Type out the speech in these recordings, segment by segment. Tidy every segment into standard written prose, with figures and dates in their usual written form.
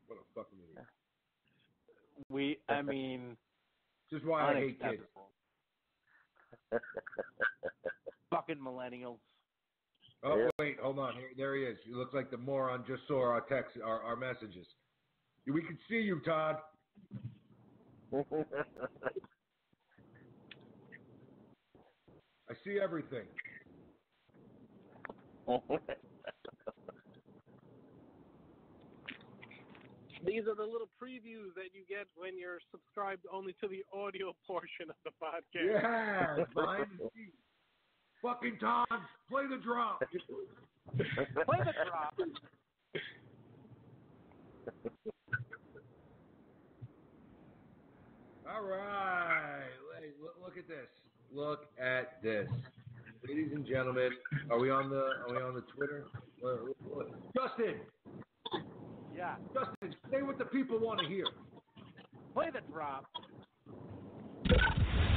What a fucking idiot. This is why I hate kids. Fucking millennials. Oh, wait, hold on. There he is. He looks like the moron just saw our text, our messages. We can see you, Todd. I see everything. These are the little previews that you get when you're subscribed only to the audio portion of the podcast. Yeah, behind the scenes. Fucking Todd, play the drop. Play the drop. All right. Look at this. Look at this. Ladies and gentlemen, are we on the Twitter? Justin. Yeah. Justin, say what the people want to hear. Play the drop.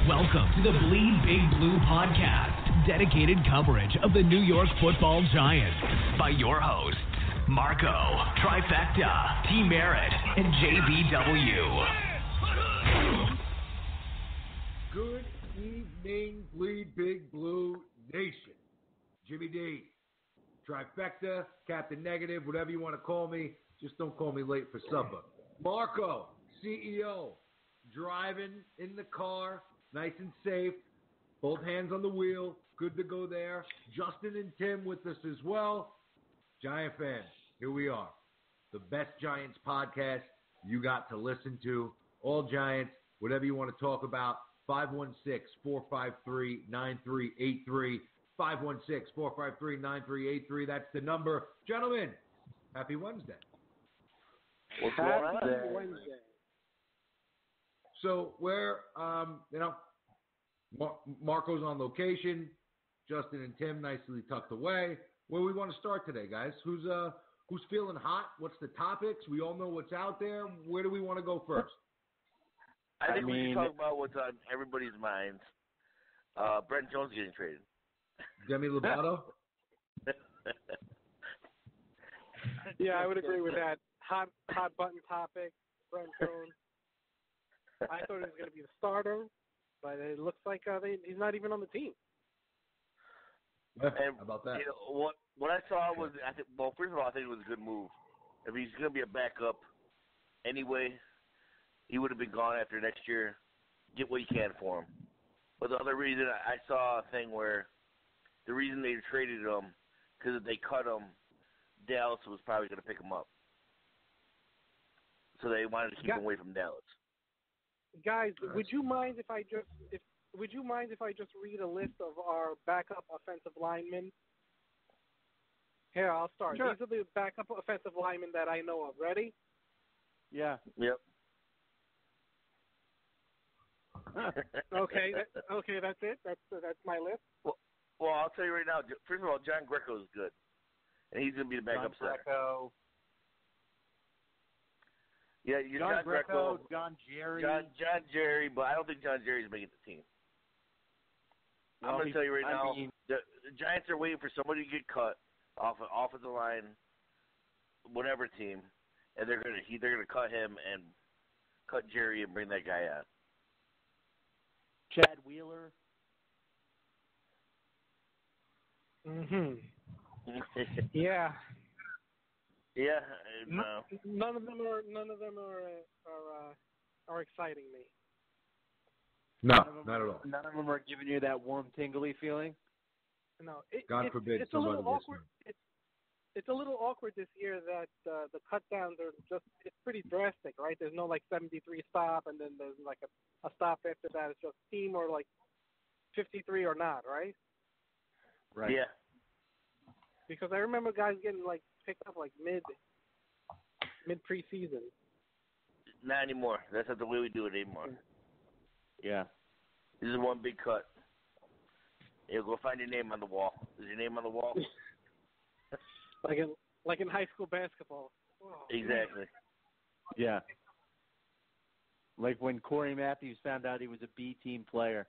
Welcome to the Bleedbigblue podcast, dedicated coverage of the New York Football Giants by your hosts, Marco, Trifecta, T. Merritt, and JBW. Good evening, Bleedbigblue Nation. Jimmy D, Trifecta, Captain Negative, whatever you want to call me. Just don't call me late for supper. Marco, CEO, driving in the car, nice and safe, both hands on the wheel, good to go there. Justin and Tim with us as well. Giant fans, here we are. The best Giants podcast you got to listen to. All Giants, whatever you want to talk about. 516-453-9383. 516-453-9383. That's the number. Gentlemen, happy Wednesday. What's going on? Happy Wednesday. So we're, Marco's on location. Justin and Tim nicely tucked away. Where we want to start today, guys? Who's feeling hot? What's the topics? We all know what's out there. Where do we want to go first? I think we can talk about what's on everybody's minds. Brent Jones getting traded. Demi Lovato? Yeah, I would agree with that. Hot button topic, Brent Jones. I thought he was going to be the starter, but it looks like he's not even on the team. How about that? You know, what I saw was, first of all, I think it was a good move. If he's going to be a backup anyway, he would have been gone after next year. Get what you can for him. But the other reason, I saw a thing where the reason they traded him, because if they cut him, Dallas was probably going to pick him up. So they wanted to keep him away from Dallas. Guys, would you mind if I just read a list of our backup offensive linemen? Here, I'll start. Sure. These are the backup offensive linemen that I know of. Ready? Yeah. Yep. Okay, that's it. That's my list. Well, I'll tell you right now. First of all, John Greco is good, and he's going to be the backup center. Greco. Yeah, John Greco, John Jerry. John Jerry, but I don't think John Jerry's making the team. I'm going to tell you right now, the Giants are waiting for somebody to get cut off an offensive line, whatever team, and they're going to cut him and cut Jerry and bring that guy out. Chad Wheeler. Mhm. Yeah. Yeah. No. None of them are exciting me. No, not at all. None of them are giving you that warm, tingly feeling. No. God forbid it's a little somebody awkward. It's a little awkward this year that the cut downs are it's pretty drastic, right? There's no 73 stop, and then there's a stop after that. It's just team or 53 or not, right? Right. Yeah. Because I remember guys getting picked up mid preseason. Not anymore. That's not the way we do it anymore. Yeah. This is one big cut. Yeah, go find your name on the wall. Is your name on the wall? like in high school basketball. Oh. Exactly. Yeah. Like when Corey Matthews found out he was a B team player.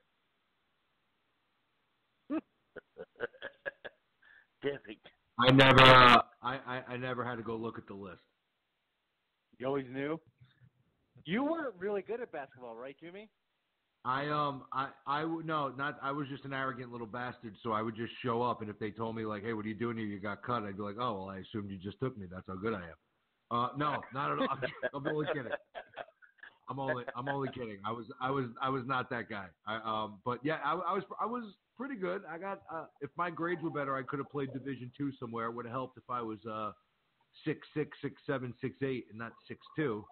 Damn it. I never had to go look at the list. You always knew? You weren't really good at basketball, right, Jimmy? I was just an arrogant little bastard, so I would just show up, and if they told me, like, hey, what are you doing here? You got cut. I'd be like, oh, well, I assumed you just took me. That's how good I am. No, not at all. I'm only kidding. I'm only kidding. I was not that guy. But yeah, I was pretty good. I got if my grades were better, I could have played Division II somewhere. It would have helped if I was 6'6", 6'7", 6'8", and not 6'2".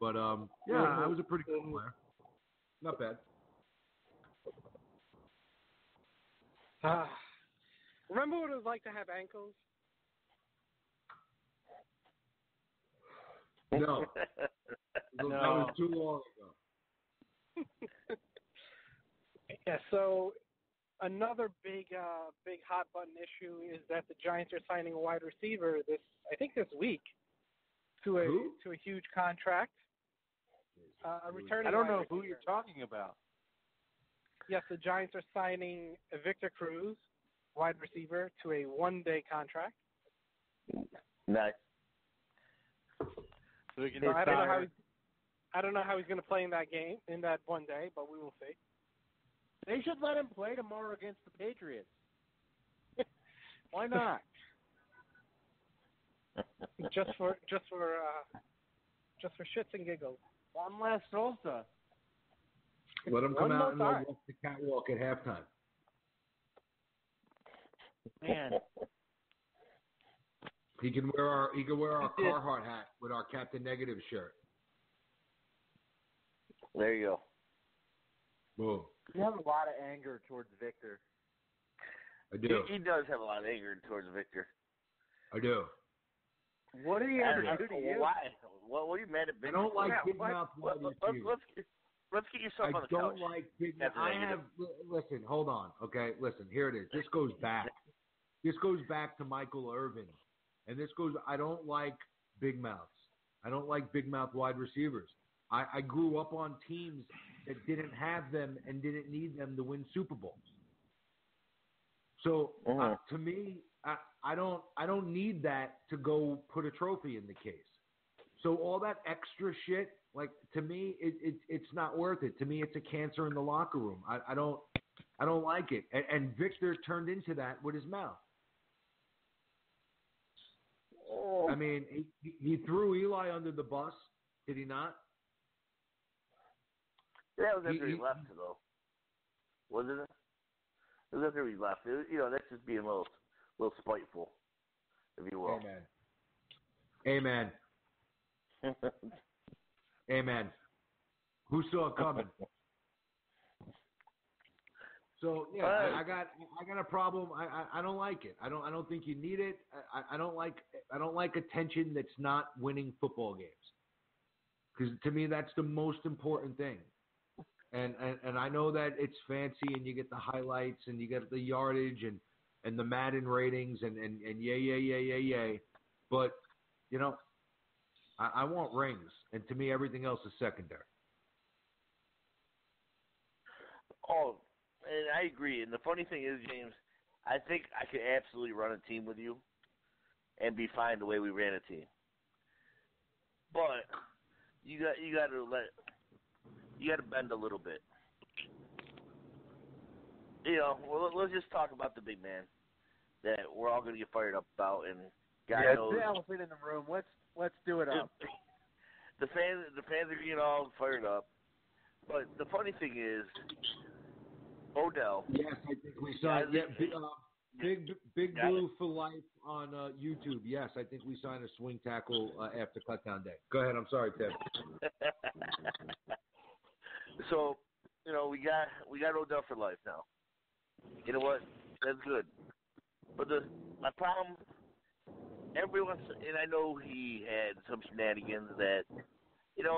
But yeah, I was a pretty good player. Not bad. Remember what it was like to have ankles? No. That was too long ago. Yeah, so another big hot button issue is that the Giants are signing a wide receiver this week to a huge contract. Returning. I don't know wide who receiver. you're talking about. Yes, the Giants are signing Victor Cruz, wide receiver, to a one-day contract. Nice. So I don't know how he's going to play in that game, in that one day, but we will see. They should let him play tomorrow against the Patriots. Why not? just for shits and giggles. One last salsa. Let him come out and walk the catwalk at halftime. Man. He can wear our Carhartt hat with our Captain Negative shirt. There you go. Boom. You have a lot of anger towards Victor. I do. He does have a lot of anger towards Victor. I do. What did he ever do to you? Why? What are you mad at Victor? I don't like big mouth wide receivers. Let's get yourself on the couch. I don't like big mouth. Listen, hold on. Okay, listen, here it is. This goes back. This goes back to Michael Irvin. And I don't like big mouths. I don't like big mouth wide receivers. I grew up on teams that didn't have them and didn't need them to win Super Bowls. So to me, I don't need that to go put a trophy in the case. So all that extra shit, like, to me, it's not worth it. To me, it's a cancer in the locker room. I don't like it. And Victor turned into that with his mouth. I mean, he threw Eli under the bus, did he not? That was after he left, though. Wasn't it? It was after he left. That's just being a little spiteful, if you will. Amen. Amen. Who saw it coming? So yeah, I got a problem. I don't like it. I don't think you need it. I don't like attention that's not winning football games. Because to me, that's the most important thing. And I know that it's fancy and you get the highlights and you get the yardage and the Madden ratings and yay. But, I want rings. And to me, everything else is secondary. Oh, and I agree. And the funny thing is, James, I think I could absolutely run a team with you and be fine the way we ran a team. But you got to bend a little bit. Let's just talk about the big man that we're all going to get fired up about, and God knows. The elephant in the room. Let's do it up. The fans are getting all fired up. But the funny thing is, Odell. Yes, I think we signed Big Blue for life on YouTube. Yes, I think we signed a swing tackle after cutdown day. Go ahead. I'm sorry, Tim. So, we got Odell for life now. You know what? That's good. But my problem, and I know he had some shenanigans that, he's a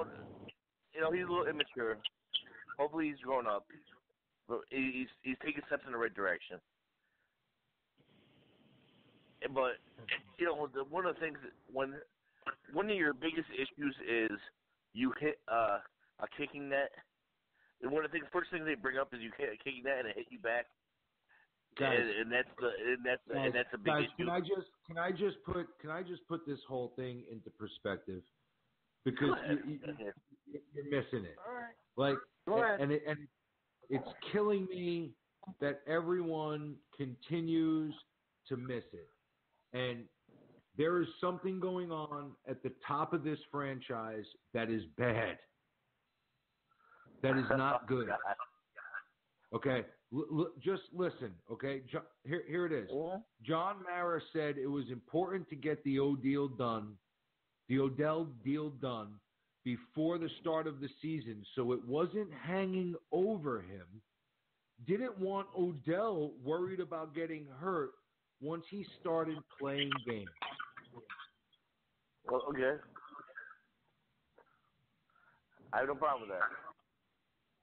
little immature. Hopefully he's grown up. But he's taking steps in the right direction. But, one of the things, one of your biggest issues is you hit a kicking net. And one of the first things they bring up is you hit a kicking net and it hit you back. Guys, and that's a big issue. Can I just put this whole thing into perspective? because you're missing it. All right. Like, Go ahead. and it's killing me that everyone continues to miss it. And there is something going on at the top of this franchise that is bad. That is not good. Okay, just listen. Okay, here it is. John Mara said it was important to get the Odell deal done before the start of the season, so it wasn't hanging over him. Didn't want Odell worried about getting hurt once he started playing games. Well, okay. I have no problem with that.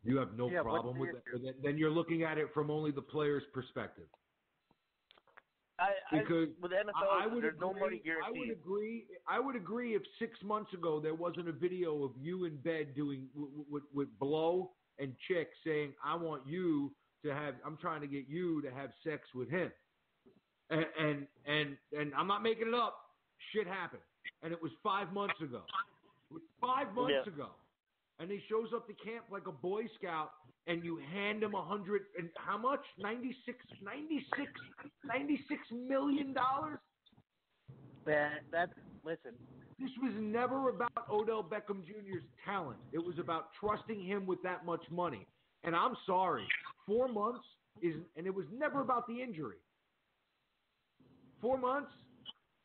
You have no problem with that? Then you're looking at it from only the player's perspective. Because with NFL, there's no money guaranteed. I would agree if 6 months ago there wasn't a video of you in bed doing with Blow and Chick saying, "I want you to have. I'm trying to get you to have sex with him," and I'm not making it up. Shit happened, and it was 5 months ago. It was 5 months ago, and he shows up to camp like a Boy Scout, and you hand him $100 and how much? $96 million. That's listen. This was never about Odell Beckham Jr.'s talent. It was about trusting him with that much money. And I'm sorry, 4 months and it was never about the injury. 4 months,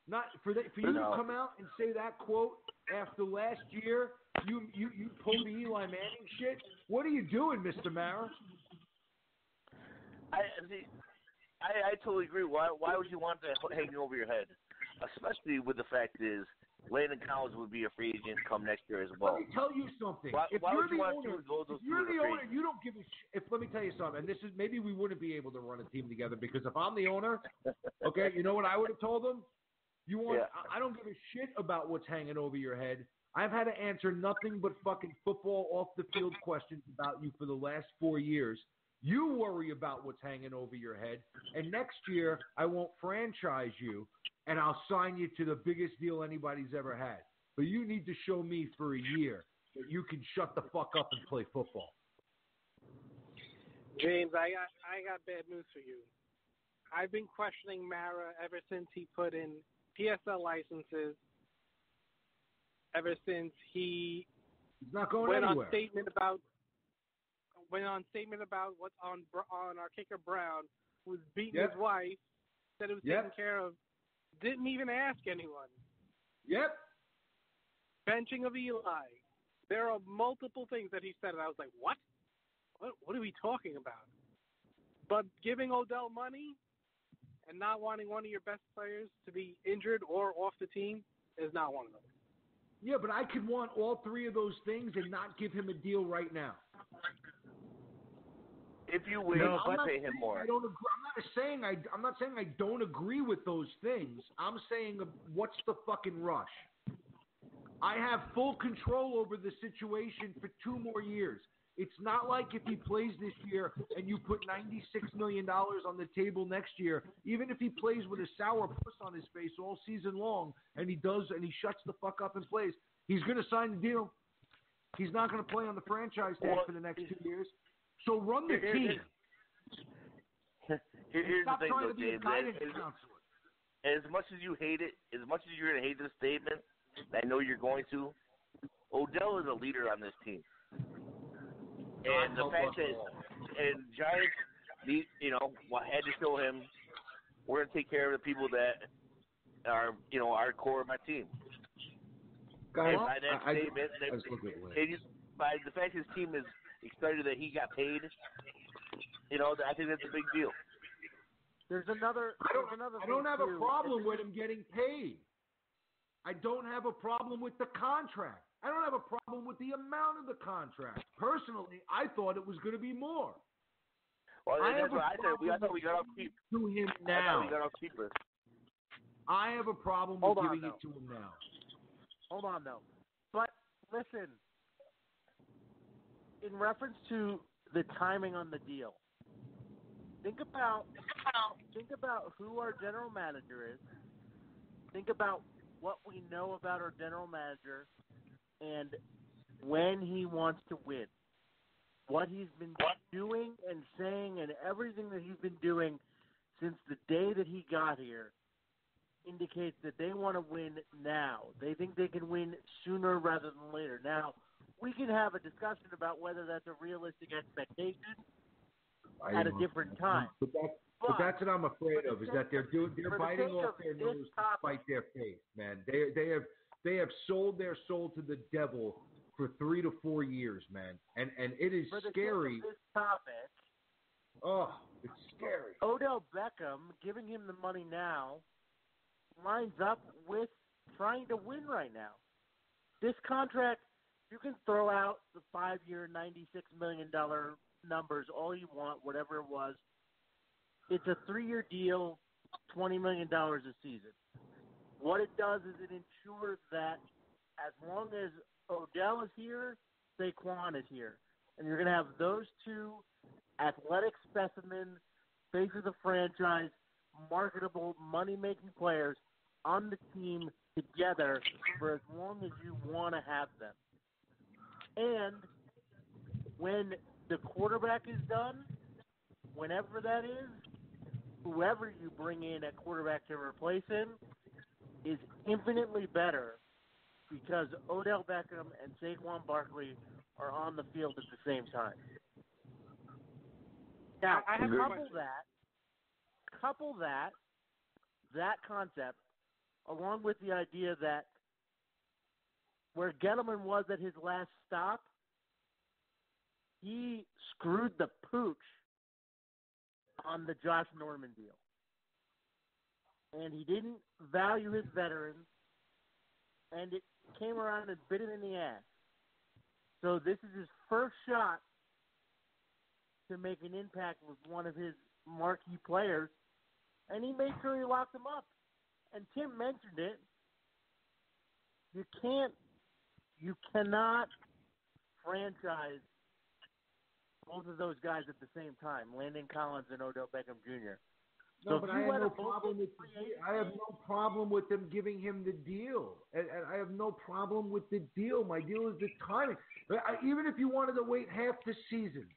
not for you to come out and say that quote after last year. You pulled the Eli Manning shit. What are you doing, Mr. Mara? I totally agree. Why would you want that hanging over your head? Especially with the fact is Landon Collins would be a free agent come next year as well. Let me tell you something. Why if would you're you want the owner, you don't give a shit. Let me tell you something. And this is maybe we wouldn't be able to run a team together because if I'm the owner, okay, you know what I would have told them? I don't give a shit about what's hanging over your head. I've had to answer nothing but fucking football off the field questions about you for the last 4 years. You worry about what's hanging over your head, and next year I won't franchise you, and I'll sign you to the biggest deal anybody's ever had. But you need to show me for a year that you can shut the fuck up and play football. James, I got bad news for you. I've been questioning Mara ever since he put in PSL licenses. Ever since he's not going went anywhere. Went on statement about what's on our kicker Brown, who was beating his wife, said it was taken care of, didn't even ask anyone. Yep. Benching of Eli. There are multiple things that he said, and I was like, what? What are we talking about? But giving Odell money and not wanting one of your best players to be injured or off the team is not one of them. Yeah, but I could want all three of those things and not give him a deal right now. If you win, pay him more. I'm not saying I don't agree with those things. I'm saying what's the fucking rush? I have full control over the situation for 2 more years. It's not like if he plays this year and you put $96 million on the table next year, even if he plays with a sour puss on his face all season long and he shuts the fuck up and plays, he's going to sign the deal. He's not going to play on the franchise tag for the next 2 years. So run the team. Here's Stop the thing, trying though, to be a James. guidance counselor. As much as you hate it, as much as you're going to hate this statement, I know you're going to, Odell is a leader on this team. And the fact that Giants had to show him we're going to take care of the people that are, our core of my team. Guys, and by that statement, by the fact his team is excited that he got paid, I think that's a big deal. There's another. I don't have a problem with him getting paid. I don't have a problem with the contract. I don't have a problem with the amount of the contract. Personally, I thought it was going to be more. Well, that's what I said. I thought we got off cheap. To him now. I thought we got off cheaper. I have a problem with giving it to him now. Hold on, though. But listen, in reference to the timing on the deal, think about who our general manager is. Think about what we know about our general manager. and when he wants to win. What he's been doing and saying and everything that he's been doing since the day that he got here indicates that they want to win now. They think they can win sooner rather than later. Now, we can have a discussion about whether that's a realistic expectation at a different time. But that's what I'm afraid of, is that they're biting off their nose to spite their face, man. They have sold their soul to the devil for 3 to 4 years, man. And it is scary. For this topic, it's scary. Odell Beckham, giving him the money now, lines up with trying to win right now. This contract, you can throw out the 5-year, $96 million numbers all you want, whatever it was. It's a 3-year deal, $20 million a season. What it does is it ensures that as long as Odell is here, Saquon is here. And you're going to have those two athletic specimens, face of the franchise, marketable, money-making players on the team together for as long as you want to have them. And when the quarterback is done, whenever that is, whoever you bring in at quarterback to replace him is infinitely better because Odell Beckham and Saquon Barkley are on the field at the same time. Now, couple that concept, along with the idea that where Gettleman was at his last stop, he screwed the pooch on the Josh Norman deal. And he didn't value his veterans, and it came around and bit him in the ass. So this is his first shot to make an impact with one of his marquee players, and he made sure he locked him up. And Tim mentioned it. You cannot franchise both of those guys at the same time, Landon Collins and Odell Beckham Jr. No, but I have no problem with them giving him the deal. And I have no problem with the deal. My deal is the timing. Even if you wanted to wait half the season,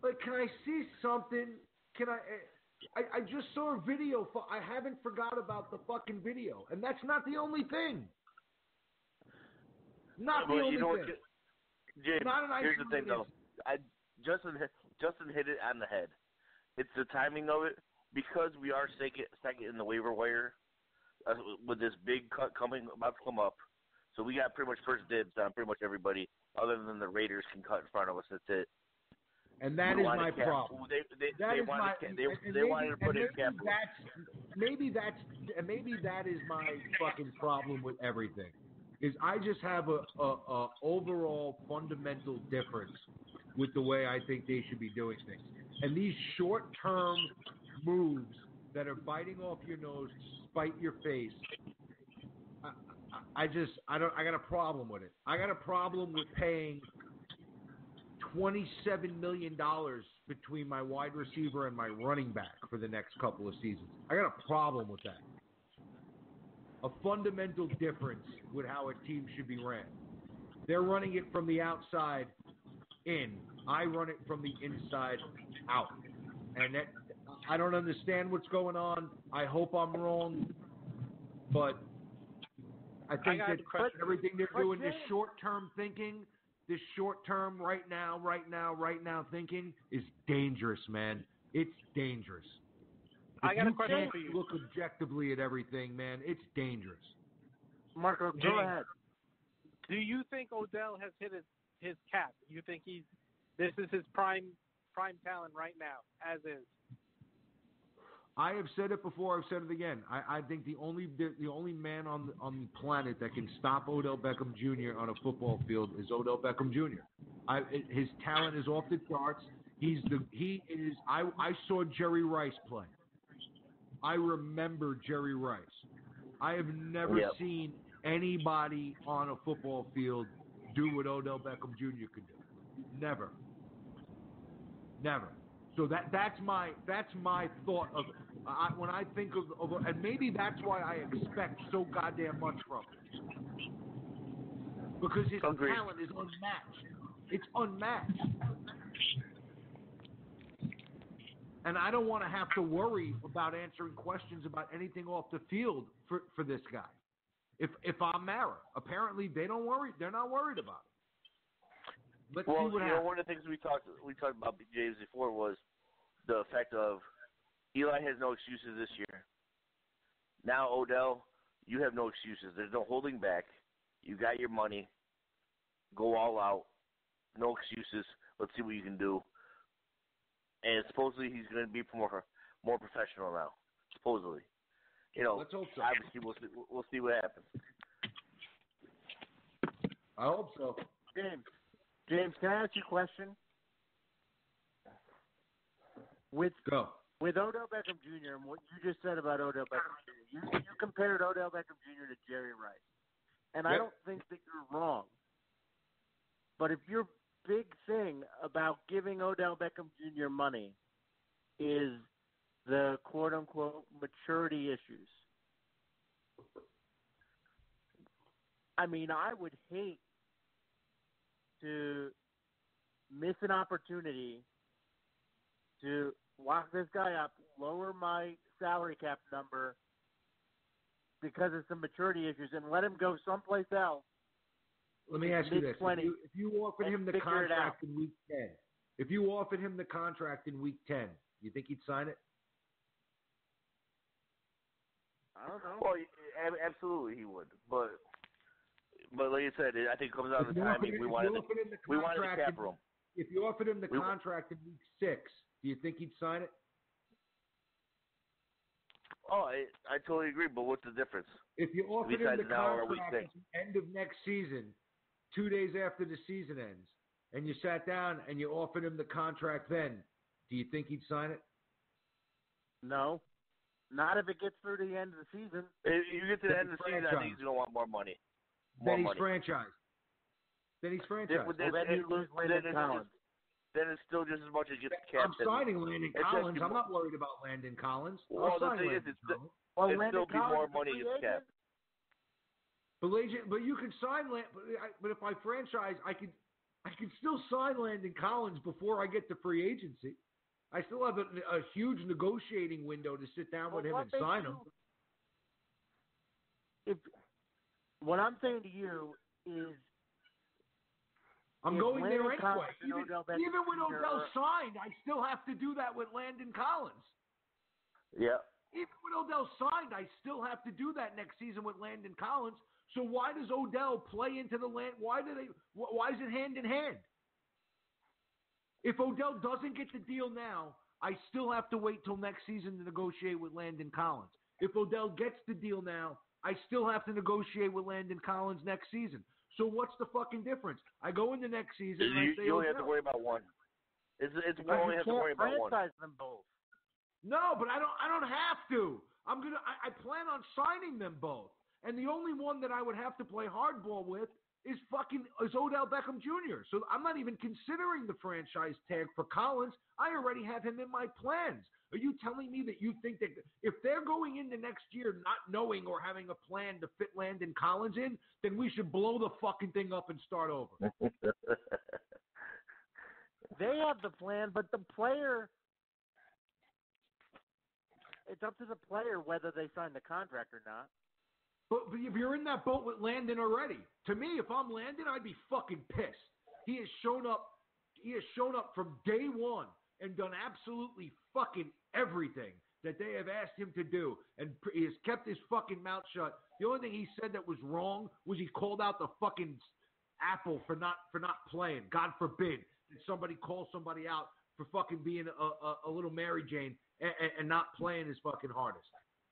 like, can I see something? I just saw a video. I haven't forgot about the fucking video, and that's not the only thing. Not the only thing. James, here's the thing, though. Justin hit it on the head. It's the timing of it, because we are second in the waiver wire with this big cut about to come up. So we got pretty much first dibs on pretty much everybody, other than the Raiders can cut in front of us. That's it. And that is my problem. They wanted to put in cap. Maybe that is my fucking problem with everything. Is I just have a overall fundamental difference with the way I think they should be doing things. And these short-term moves that are biting off your nose to spite your face, I got a problem with it. I got a problem with paying $27 million between my wide receiver and my running back for the next couple of seasons. I got a problem with that. A fundamental difference with how a team should be ran. They're running it from the outside in. I run it from the inside out. And I don't understand what's going on. I hope I'm wrong. But I think that everything they're doing, this short-term thinking, this short-term right now thinking is dangerous, man. It's dangerous. I got a question for you. Look objectively at everything, man. It's dangerous. Marco, go ahead. Do you think Odell has hit his cap? You think this is his prime talent right now, as is? I have said it before. I've said it again. I think the only man on the planet that can stop Odell Beckham Jr. on a football field is Odell Beckham Jr. His talent is off the charts. I saw Jerry Rice play. I remember Jerry Rice. I have never seen anybody on a football field do what Odell Beckham Jr. could do. Never. So that's my thought of when I think of and maybe that's why I expect so goddamn much from him. because his Agreed. talent is unmatched. It's unmatched. And I don't want to have to worry about answering questions about anything off the field for this guy. If I'm Mara, apparently they're not worried about it. Let's see what happens. One of the things we talked about James before was the fact of Eli has no excuses this year. Now Odell, you have no excuses. There's no holding back. You got your money. Go all out. No excuses. Let's see what you can do. And supposedly he's going to be more professional now. Supposedly, let's hope so. Obviously, we'll see what happens. I hope so. James, can I ask you a question? With Odell Beckham Jr. and what you just said about Odell Beckham Jr., you compared Odell Beckham Jr. to Jerry Rice, and I don't think that you're wrong. But if your big thing about giving Odell Beckham Jr. money is the quote-unquote maturity issues, I mean, I would hate to miss an opportunity to lock this guy up, lower my salary cap number because of some maturity issues, and let him go someplace else. Let me ask you this: if you offered him the contract in week 10, you think he'd sign it? I don't know. Well, absolutely he would, but like you said, I think it comes down to the timing. We wanted the cap room. If you offered him the contract in week 6, do you think he'd sign it? Oh, I totally agree, but what's the difference? If you offered him the contract at the end of next season, 2 days after the season ends, and you sat down and you offered him the contract then, do you think he'd sign it? No. Not if it gets through to the end of the season. If you get to the end of the season, I think he's going to want more money. Then he's franchised. Then you lose Landon Collins. Then it's still just as much as gets capped. I'm signing Landon Collins. I'm not worried about Landon Collins. Well, the thing is, it's still be more money gets capped. But you can sign but if I franchise, I could still sign Landon Collins before I get to free agency. I still have a huge negotiating window to sit down with him and sign him. What I'm saying to you is, I'm going there anyway. Even when Odell signed, I still have to do that with Landon Collins. Yeah. Even when Odell signed, I still have to do that next season with Landon Collins. So why does Odell play into the land? Why is it hand in hand? If Odell doesn't get the deal now, I still have to wait till next season to negotiate with Landon Collins. If Odell gets the deal now, I still have to negotiate with Landon Collins next season. So what's the fucking difference? I go into next season and I say, you only have to worry about one. You only have to worry about one. Franchise them both. No, but I don't have to. I plan on signing them both. And the only one that I would have to play hardball with is Odell Beckham Jr. So I'm not even considering the franchise tag for Collins. I already have him in my plans. Are you telling me that you think that if they're going into next year not knowing or having a plan to fit Landon Collins in, then we should blow the fucking thing up and start over? They have the plan, but the player, it's up to the player whether they sign the contract or not. But if you're in that boat with Landon already, to me, if I'm Landon, I'd be fucking pissed. He has shown up from day one and done absolutely fucking everything that they have asked him to do, and he has kept his fucking mouth shut. The only thing he said that was wrong was he called out the fucking Apple for not playing. God forbid that somebody calls somebody out for fucking being a little Mary Jane and not playing his fucking hardest.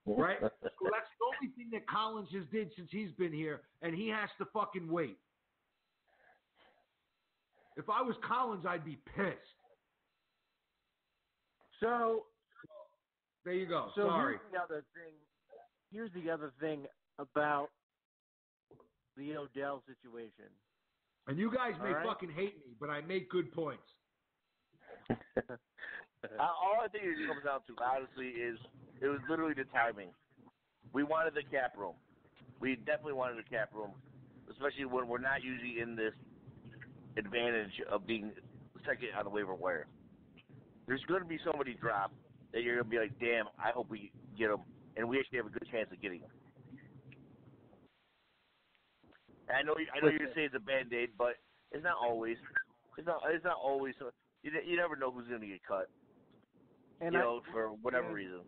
Right? So that's the only thing that Collins has did since he's been here, and he has to fucking wait. If I was Collins, I'd be pissed. So there you go. So Sorry. Here's the other thing about the Odell situation. And you guys may fucking hate me, but I make good points. All I think it comes down to, honestly, is it was literally the timing. We wanted the cap room. We definitely wanted the cap room. especially when we're not usually in this advantage of being second on the waiver wire. There's going to be somebody drop that you're going to be like, damn, I hope we get them, and we actually have a good chance of getting them. And I know you're going to say it's a Band-Aid, but it's not always. It's not always. You never know who's going to get cut. And for whatever reason.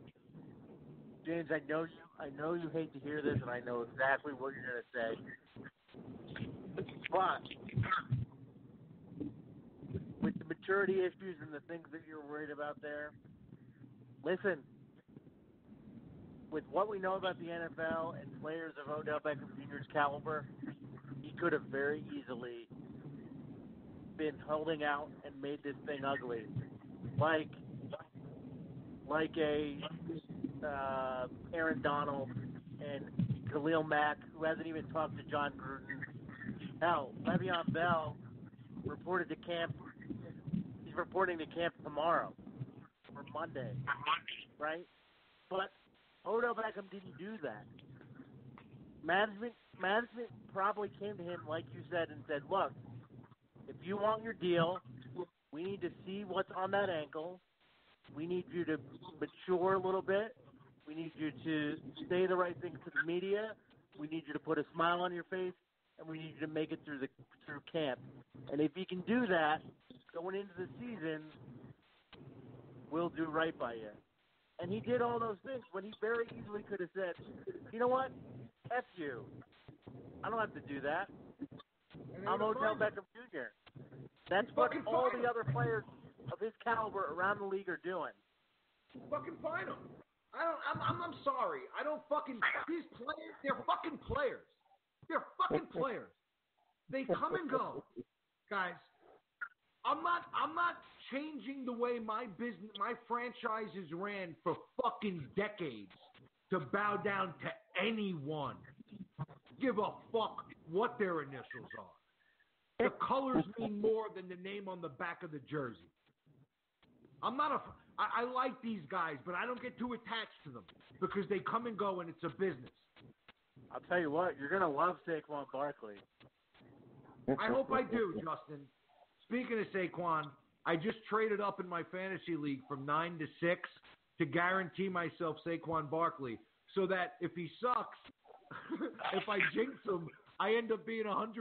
James, I know you hate to hear this, and I know exactly what you're going to say. But with the maturity issues and the things that you're worried about there, listen, with what we know about the NFL and players of Odell Beckham Jr.'s caliber, he could have very easily been holding out and made this thing ugly. Like a Aaron Donald and Khalil Mack, who hasn't even talked to John Gruden. Hell, Le'Veon Bell reported to camp. He's reporting to camp tomorrow or Monday, right? But Odell Beckham didn't do that. Management probably came to him, like you said, and said, look, if you want your deal, we need to see what's on that ankle. We need you to mature a little bit. We need you to say the right things to the media. We need you to put a smile on your face, and we need you to make it through camp. And if you can do that, going into the season, we'll do right by you. And he did all those things when he very easily could have said, you know what, F you. I don't have to do that. I'm Odell Beckham Jr. That's what all the other players of his caliber around the league are doing. Fucking fine them. I'm sorry. I don't fucking these players. They're fucking players. They're fucking players. They come and go, guys. I'm not changing the way my franchises ran for fucking decades to bow down to anyone. Give a fuck what their initials are. The colors mean more than the name on the back of the jersey. I like these guys, but I don't get too attached to them because they come and go and it's a business. I'll tell you what, you're going to love Saquon Barkley. I hope I do, Justin. Speaking of Saquon, I just traded up in my fantasy league from 9 to 6 to guarantee myself Saquon Barkley so that if he sucks, if I jinx him, I end up being 100%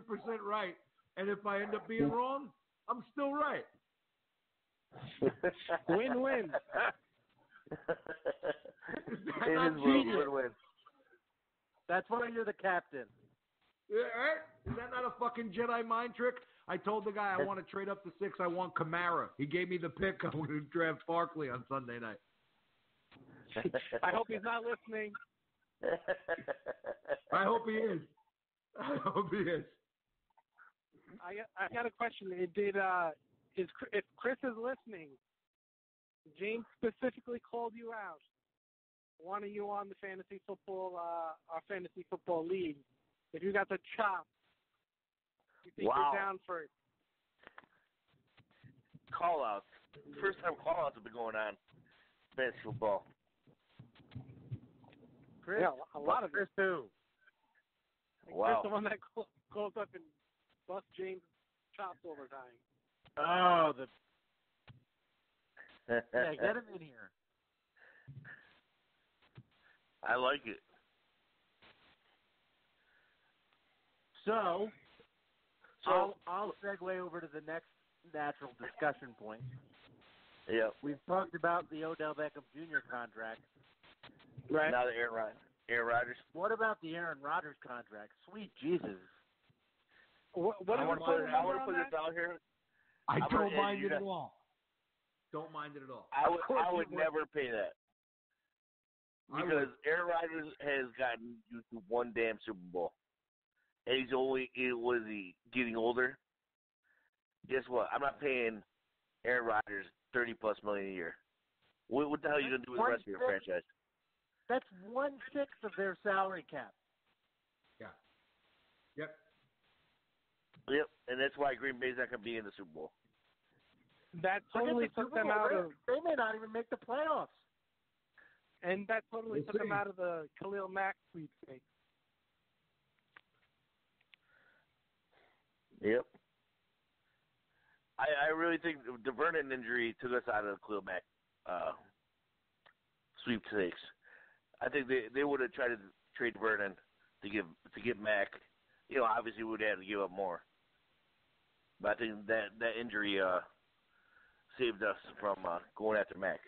right. And if I end up being wrong, I'm still right. Win-win. Win-win. That's why you're the captain. Yeah, right? Is that not a fucking Jedi mind trick? I told the guy I want to trade up to 6. I want Kamara. He gave me the pick. I'm going to draft Barkley on Sunday night. I hope he's not listening. I hope he is. I hope he is. I got a question. If Chris is listening, James specifically called you out. Wanted you on the our fantasy football league. If you got the chop, you think you're down for it? Call-outs. First time call-outs have been going on. Fantasy football. Chris, yeah, a lot of Chris who? Wow. Chris, the one that calls up and busts James' chops over time. Oh, yeah, get him in here. I like it. So I'll segue over to the next natural discussion point. Yeah. We've talked about the Odell Beckham Jr. contract. Right. Now the Aaron Rodgers. What about the Aaron Rodgers contract? Sweet Jesus. What I want to put this out here. I don't mind it at all. Don't mind it at all. I would never pay that. Because Aaron Rodgers has gotten you to one damn Super Bowl. And was he getting older? Guess what? I'm not paying Aaron Rodgers $30+ million a year. What the hell are you going to do with the rest of your franchise? That's 1/6 of their salary cap. Yeah. Yep. Yep, and that's why Green Bay's not going to be in the Super Bowl. That totally took them out of. They may not even make the playoffs. And that totally took them out of the Khalil Mack sweepstakes. Yep. I really think the Vernon injury took us out of the Khalil Mack sweepstakes. I think they would have tried to trade Vernon to get Mack. You know, obviously we would have to give up more. But I think that injury saved us from going after Mack.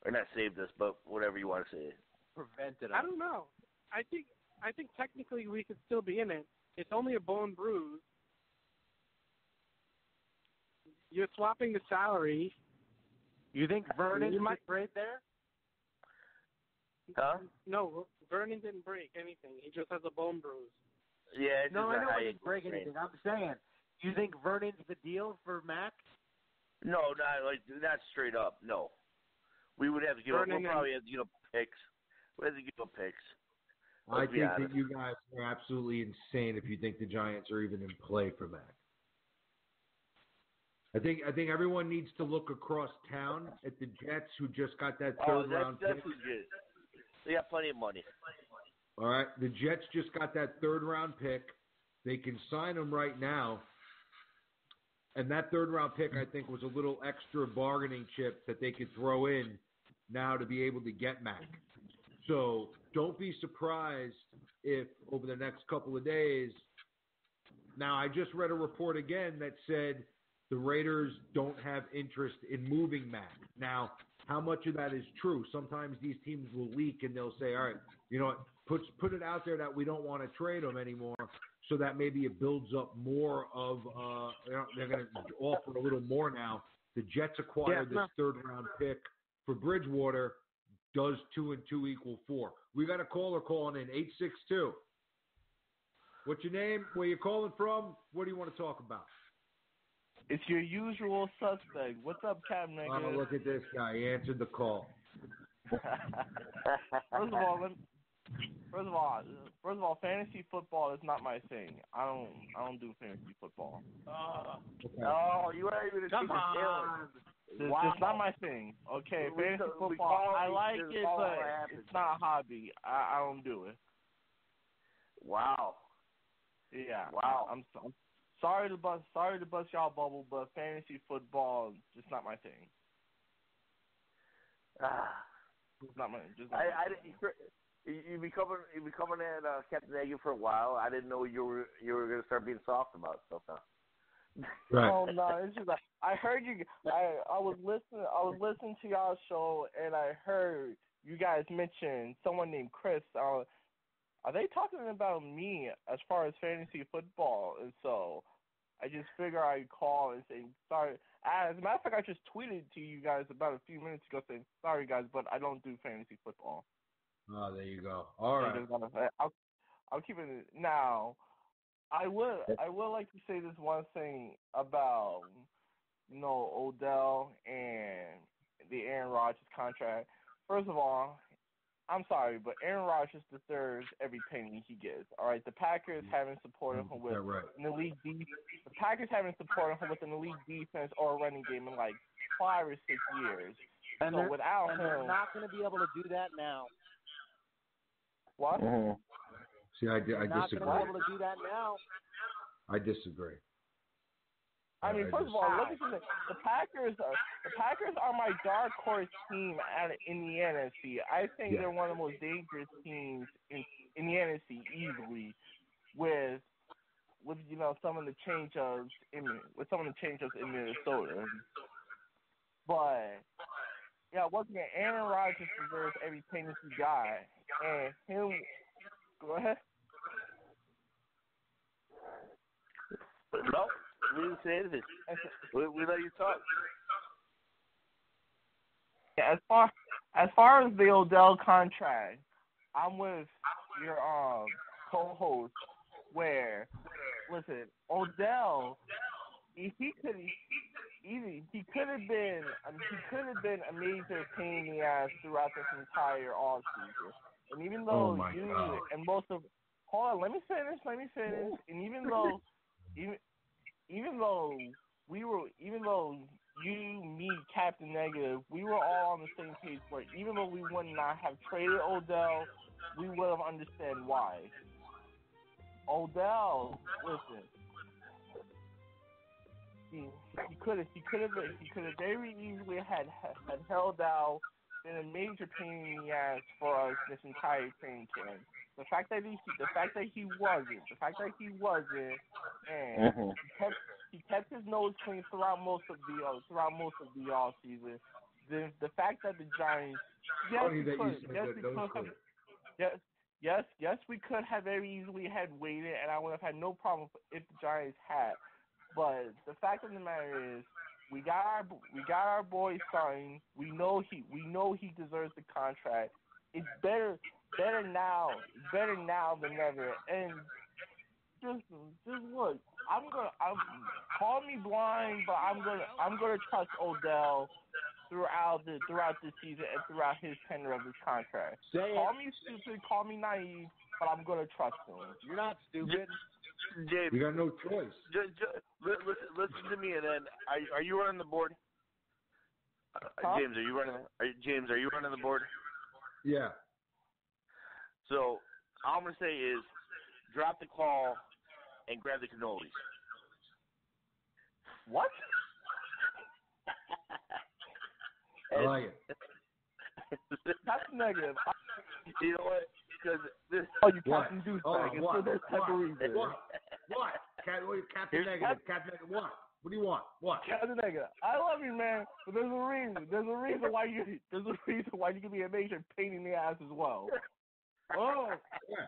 Or not saved us, but whatever you want to say. Prevented us. I don't know. I think technically we could still be in it. It's only a bone bruise. You're swapping the salary. You think Vernon might break there? Huh? No, Vernon didn't break anything. He just has a bone bruise. Yeah, it's No, just I know a high he didn't ankle break sprain. anything. I'm saying, you think Vernon's the deal for Mac? No, not straight up. No, we would have to give up. We'll probably have to give up picks. We have to give up picks. I think that you guys are absolutely insane if you think the Giants are even in play for Mac. I think everyone needs to look across town at the Jets, who just got that third round pick. That's legit. They got plenty of money. All right, the Jets just got that third round pick. They can sign him right now. And that third round pick, I think, was a little extra bargaining chip that they could throw in now to be able to get Mac. So don't be surprised if over the next couple of days. Now, I just read a report again that said the Raiders don't have interest in moving Mac. Now, how much of that is true? Sometimes these teams will leak and they'll say, all right, you know what, put it out there that we don't want to trade them anymore, so that maybe it builds up more of, they're going to offer a little more now. The Jets acquired this third-round pick for Bridgewater. Does 2 and 2 equal 4? We got a caller calling in, 862. What's your name? Where you calling from? What do you want to talk about? It's your usual suspect. What's up, Cap Nigga? Oh, look at this guy. He answered the call. First of all, fantasy football is not my thing. I don't do fantasy football. Okay. Oh, you ain't even Come on. It's not my thing. Okay, fantasy football, I like it, but it's not a hobby. I don't do it. Wow. Yeah. Wow. I'm sorry to bust y'all bubble, but fantasy football just not my thing. It's not my. You've been coming at Captain Aggie for a while. I didn't know you were going to start being soft about stuff now. Right. Oh no, it's just like I heard you. I was listening to y'all's show, and I heard you guys mention someone named Chris. Are they talking about me as far as fantasy football? And so I just figure I'd call and say sorry. As a matter of fact, I just tweeted to you guys about a few minutes ago saying sorry, guys, but I don't do fantasy football. Oh, there you go. All right. I'll keep it now. I would like to say this one thing about Odell and the Aaron Rodgers contract. First of all, I'm sorry, but Aaron Rodgers deserves every penny he gets. All right, the Packers haven't supported him with an elite defense. The Packers haven't supported him with an elite defense or a running game in like 5 or 6 years. And so without him, they're not going to be able to do that now. What? Mm-hmm. See, I They're not going disagree. to be able to do that now. I disagree. I mean, first of all, look at the Packers. The Packers are my dark horse team in the NFC. I think they're one of the most dangerous teams in the NFC easily, with some of the change-ups in Minnesota. But yeah, once again, Aaron Rodgers deserves every penny he got, and him. Go ahead. No, we didn't say anything. We let you talk. Yeah, as far as the Odell contract, I'm with your co-host. Where, listen, Odell, he could have been a major pain in the ass throughout this entire offseason. And even though hold on, let me finish. And even though you, me, Captain Negative, we were all on the same page where even though we would not have traded Odell, we would have understood why. Odell, listen, he could have very easily had held out, been a major pain in the ass for us this entire training camp. The fact that he wasn't, and he kept his nose clean throughout most of the off season. The fact that the Giants, yes, we could have very easily had waited, and I would have had no problem if the Giants had. But the fact of the matter is, we got our boy signed. We know he deserves the contract. It's better now than never. And just look, call me blind, but I'm gonna trust Odell throughout this season and throughout his tenure of his contract. Call me stupid, call me naive, but I'm gonna trust him. You're not stupid. James, you got no choice. Listen to me, and then are you running the board? James, are you running the board? Yeah. So all I'm gonna say is, drop the call and grab the cannolis. What? I like it. That's negative. You know what? Because this. Oh, you Captain Douchebag. It's for this type of reason. What? Captain Negative. Captain Negative. What? What do you want? What? Captain Negative. I love you, man, but there's a reason. There's a reason why you can be a major pain in the ass as well. Oh. Yeah.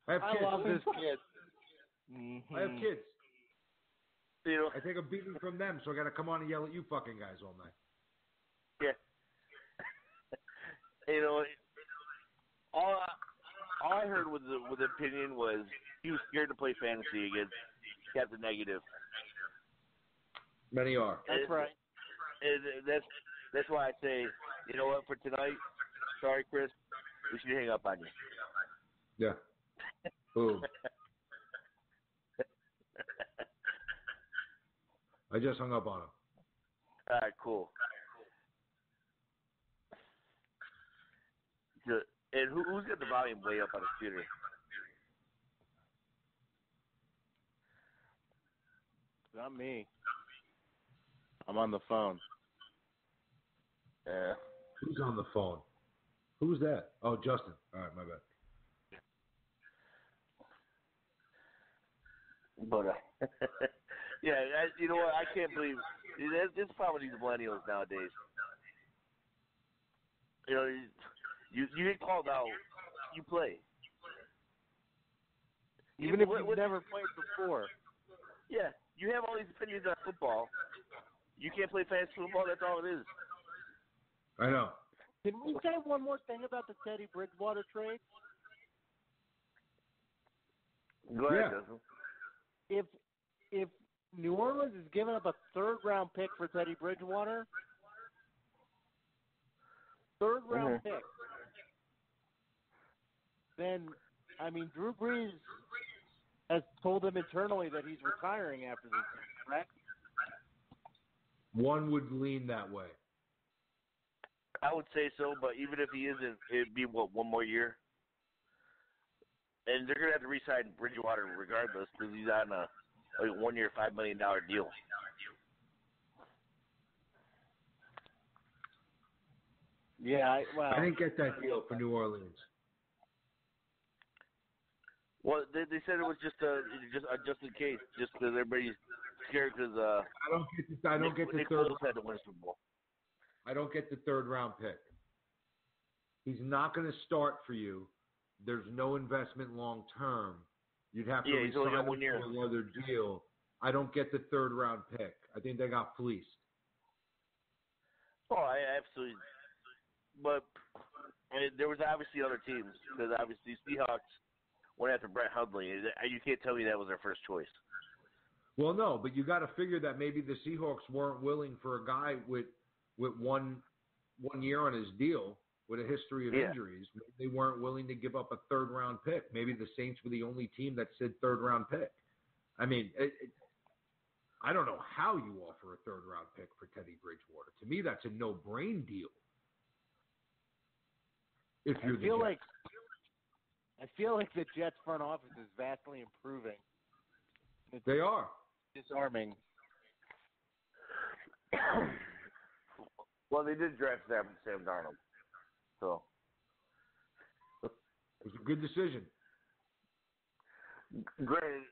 I love this kid. Mm-hmm. I have kids. You know, I take a beating from them, so I got to come on and yell at you fucking guys all night. Yeah. You know, all I heard with the opinion was he was scared to play fantasy against Captain Negative. Many are. That's right. And that's why I say, you know what, for tonight, sorry, Chris, we should hang up on you. Yeah. Ooh. I just hung up on him. All right, cool. Good. And who's got the volume way up on his computer? Not me. I'm on the phone. Yeah. Who's on the phone? Who's that? Oh, Justin. All right, my bad. But yeah, you know what? I can't believe this problem with these millennials nowadays. You know, you get called out, you play. Even if you've never played before. Yeah, you have all these opinions on football. You can't play fantasy football. That's all it is. I know. Can we say one more thing about the Teddy Bridgewater trade? Go ahead, Justin. If New Orleans is giving up a third-round pick for Teddy Bridgewater, third-round pick, then, I mean, Drew Brees has told them internally that he's retiring after this, correct? One would lean that way. I would say so, but even if he isn't, it'd be, one more year? And they're going to have to re-sign Bridgewater regardless because he's on a 1-year, $5 million deal. Yeah, I didn't get that deal for New Orleans. Well, they said it was just in case, just because everybody's scared because I don't get the Nick third. Foles had to win a Super Bowl. I don't get the third-round pick. He's not going to start for you. There's no investment long-term. You'd have to he's only got 1 year. for another deal. I don't get the third-round pick. I think they got fleeced. Oh, I absolutely. But there was obviously other teams because obviously Seahawks went after Brett Hundley. You can't tell me that was their first choice. Well, no, but you got to figure that maybe the Seahawks weren't willing for a guy with 1 year on his deal with a history of injuries. Maybe they weren't willing to give up a third-round pick. Maybe the Saints were the only team that said third-round pick. I mean, I don't know how you offer a third-round pick for Teddy Bridgewater. To me, that's a no-brain deal. If you're I feel like the Jets front office is vastly improving They are. Disarming. Well, they did draft Sam Darnold, so it was a good decision. Granted,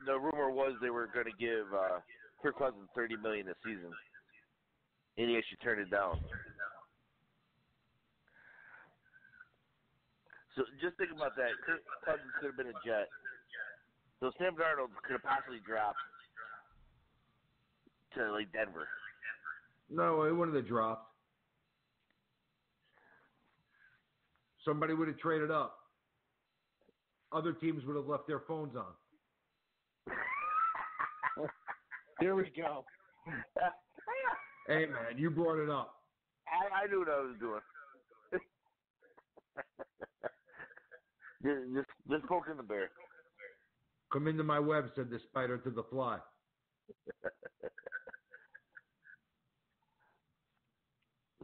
the rumor was they were going to give Kirk Cousins $30 million a season, and he actually turned it down. So just think about that. Kirk Cousins could have been a Jet. So Sam Darnold could have possibly dropped to like Denver. No, he wouldn't have dropped. Somebody would have traded up. Other teams would have left their phones on. There we go. Hey, man, you brought it up. I knew what I was doing. just poking the bear. Come into my web, said the spider to the fly.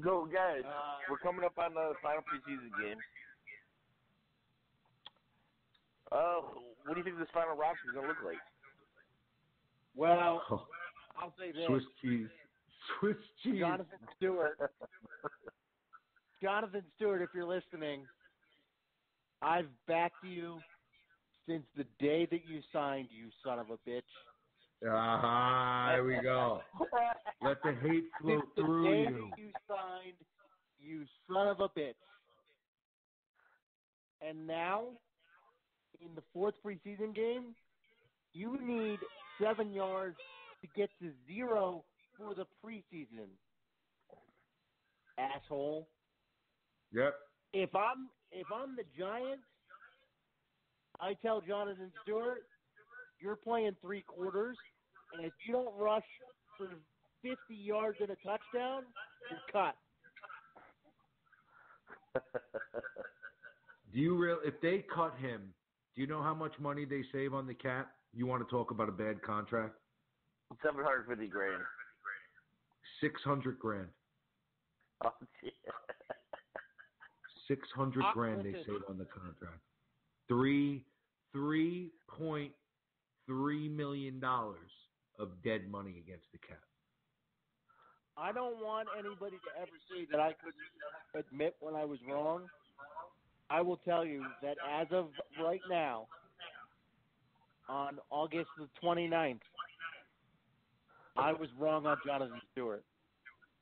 So, guys, we're coming up on the final preseason game. What do you think this final roster is going to look like? Well, I'll say this. Swiss cheese. Swiss cheese. Jonathan Stewart, if you're listening, I've backed you since the day that you signed, you son of a bitch. Here we go. Let the hate flow through the day you. that you signed, you son of a bitch. And now, in the fourth preseason game, you need 7 yards to get to 0 for the preseason. Asshole. Yep. If I'm the Giants, I tell Jonathan Stewart, you're playing 3 quarters, and if you don't rush for 50 yards and a touchdown, you're cut. If they cut him, do you know how much money they save on the cap? You want to talk about a bad contract? $750,000. $600,000. Oh, yeah. $600,000 they save on the contract. $3.3 million of dead money against the cap. I don't want anybody to ever say that I couldn't admit when I was wrong. I will tell you that as of right now, on August the 29th, I was wrong on Jonathan Stewart.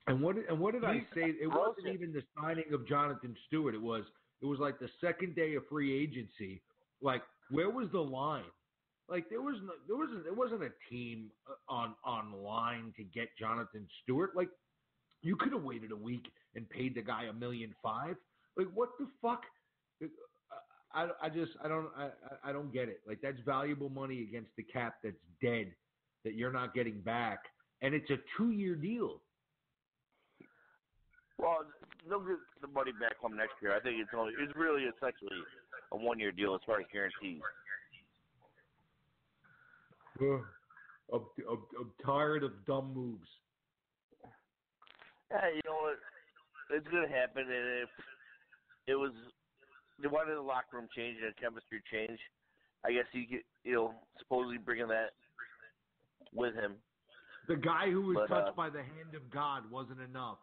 And what did I say? It wasn't even the signing of Jonathan Stewart. It was like the second day of free agency. Like, where was the line? Like, there wasn't a team on line to get Jonathan Stewart. Like, you could have waited a week and paid the guy $1.5 million. Like, what the fuck? I don't get it. Like, that's valuable money against the cap that's dead that you're not getting back, and it's a 2-year deal. Well, they'll get the money back from next year. I think it's really essentially a 1-year deal as far as guarantees. I'm tired of dumb moves. Yeah, you know what? It's going to happen, and if it was they wanted the locker room change and chemistry change, I guess he could, supposedly bringing that with him. The guy who was touched by the hand of God wasn't enough.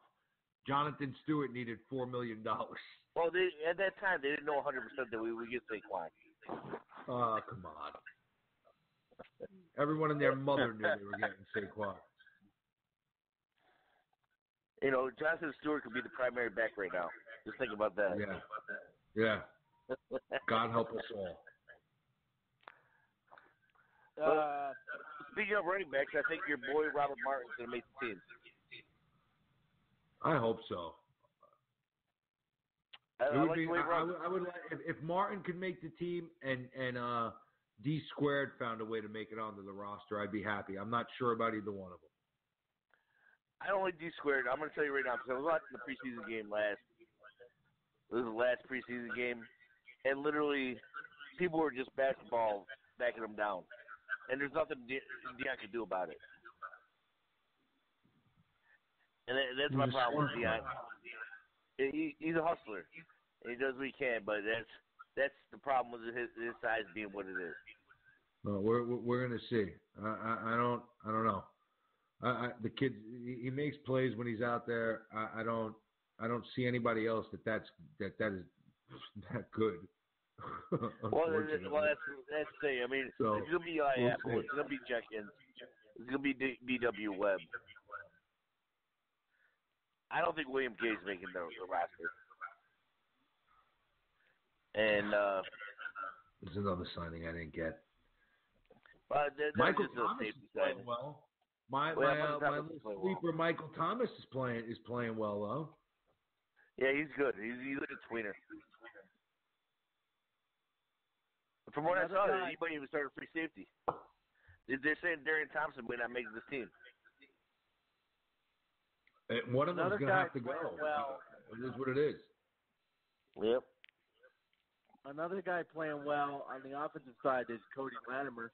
Jonathan Stewart needed $4 million. Well, at that time, they didn't know 100% that we would get Saquon. Oh, come on. Everyone and their mother knew they were getting Saquon. Jonathan Stewart could be the primary back right now. Just think about that. Yeah. God help us all. Speaking of running backs, I think your boy Robert Martin's going to make the team. I hope so. I would like if Martin could make the team and D Squared found a way to make it onto the roster, I'd be happy. I'm not sure about either one of them. I don't like D Squared. I'm going to tell you right now because I was watching the preseason game last. This is the last preseason game, and literally people were just basketball backing him down, and there's nothing Deion could do about it. And that's my problem with Deion. He's a hustler. And he does what he can, but that's the problem with his size being what it is. No, we're gonna see. I don't know. The kid, he makes plays when he's out there. I don't see anybody else that is that good. Well, that's the thing. I mean, so, it's gonna be Apple. It's gonna be Jenkins. It's gonna be D.W. Webb. I don't think William Gay's making the roster. And there's another signing I didn't get. Michael Thomas is playing well. My little sleeper Michael Thomas is playing well though. Yeah, he's good. He's a tweener. From what I saw, he might even start a free safety. They're saying Darian Thompson may not make this team. One of them's going to have to go. Well, it is what it is. Yep. Another guy playing well on the offensive side is Cody Latimer.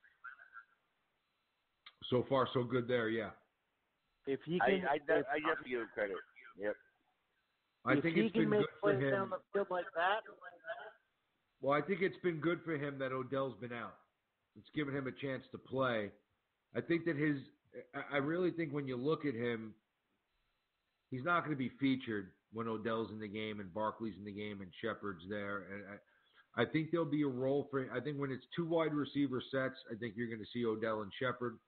So far, so good there, yeah. If he can, I have to give him credit. Yep. I think it's been good for him. Down the field like that. Well, I think it's been good for him that Odell's been out. It's given him a chance to play. I think that I really think when you look at him, he's not going to be featured when Odell's in the game and Barkley's in the game and Shepard's there. And I think there'll be a role for. I think when it's two wide receiver sets, I think you're going to see Odell and Shepard.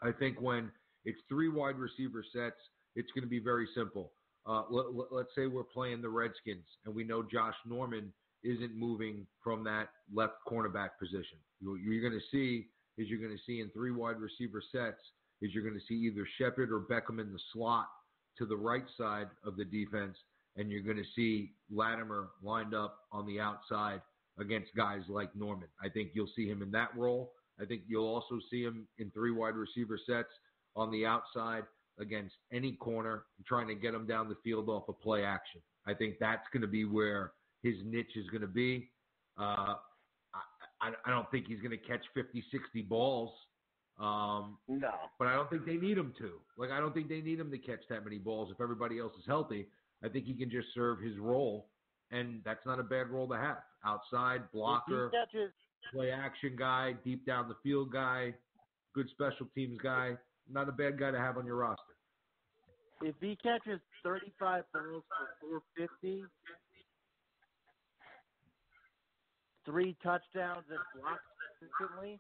I think when it's three wide receiver sets, it's going to be very simple. Let's say we're playing the Redskins and we know Josh Norman isn't moving from that left cornerback position. You're going to see in three wide receiver sets is you're going to see either Shepard or Beckham in the slot to the right side of the defense, and you're going to see Latimer lined up on the outside against guys like Norman. I think you'll see him in that role. I think you'll also see him in three wide receiver sets on the outside against any corner, trying to get him down the field off of play action. I think that's going to be where his niche is going to be. I don't think he's going to catch 50, 60 balls. No. But I don't think they need him to. I don't think they need him to catch that many balls if everybody else is healthy. I think he can just serve his role, and that's not a bad role to have. Outside, blocker, play action guy, deep down the field guy, good special teams guy. Not a bad guy to have on your roster. If he catches 35 balls for 450, 3 touchdowns and blocks consistently,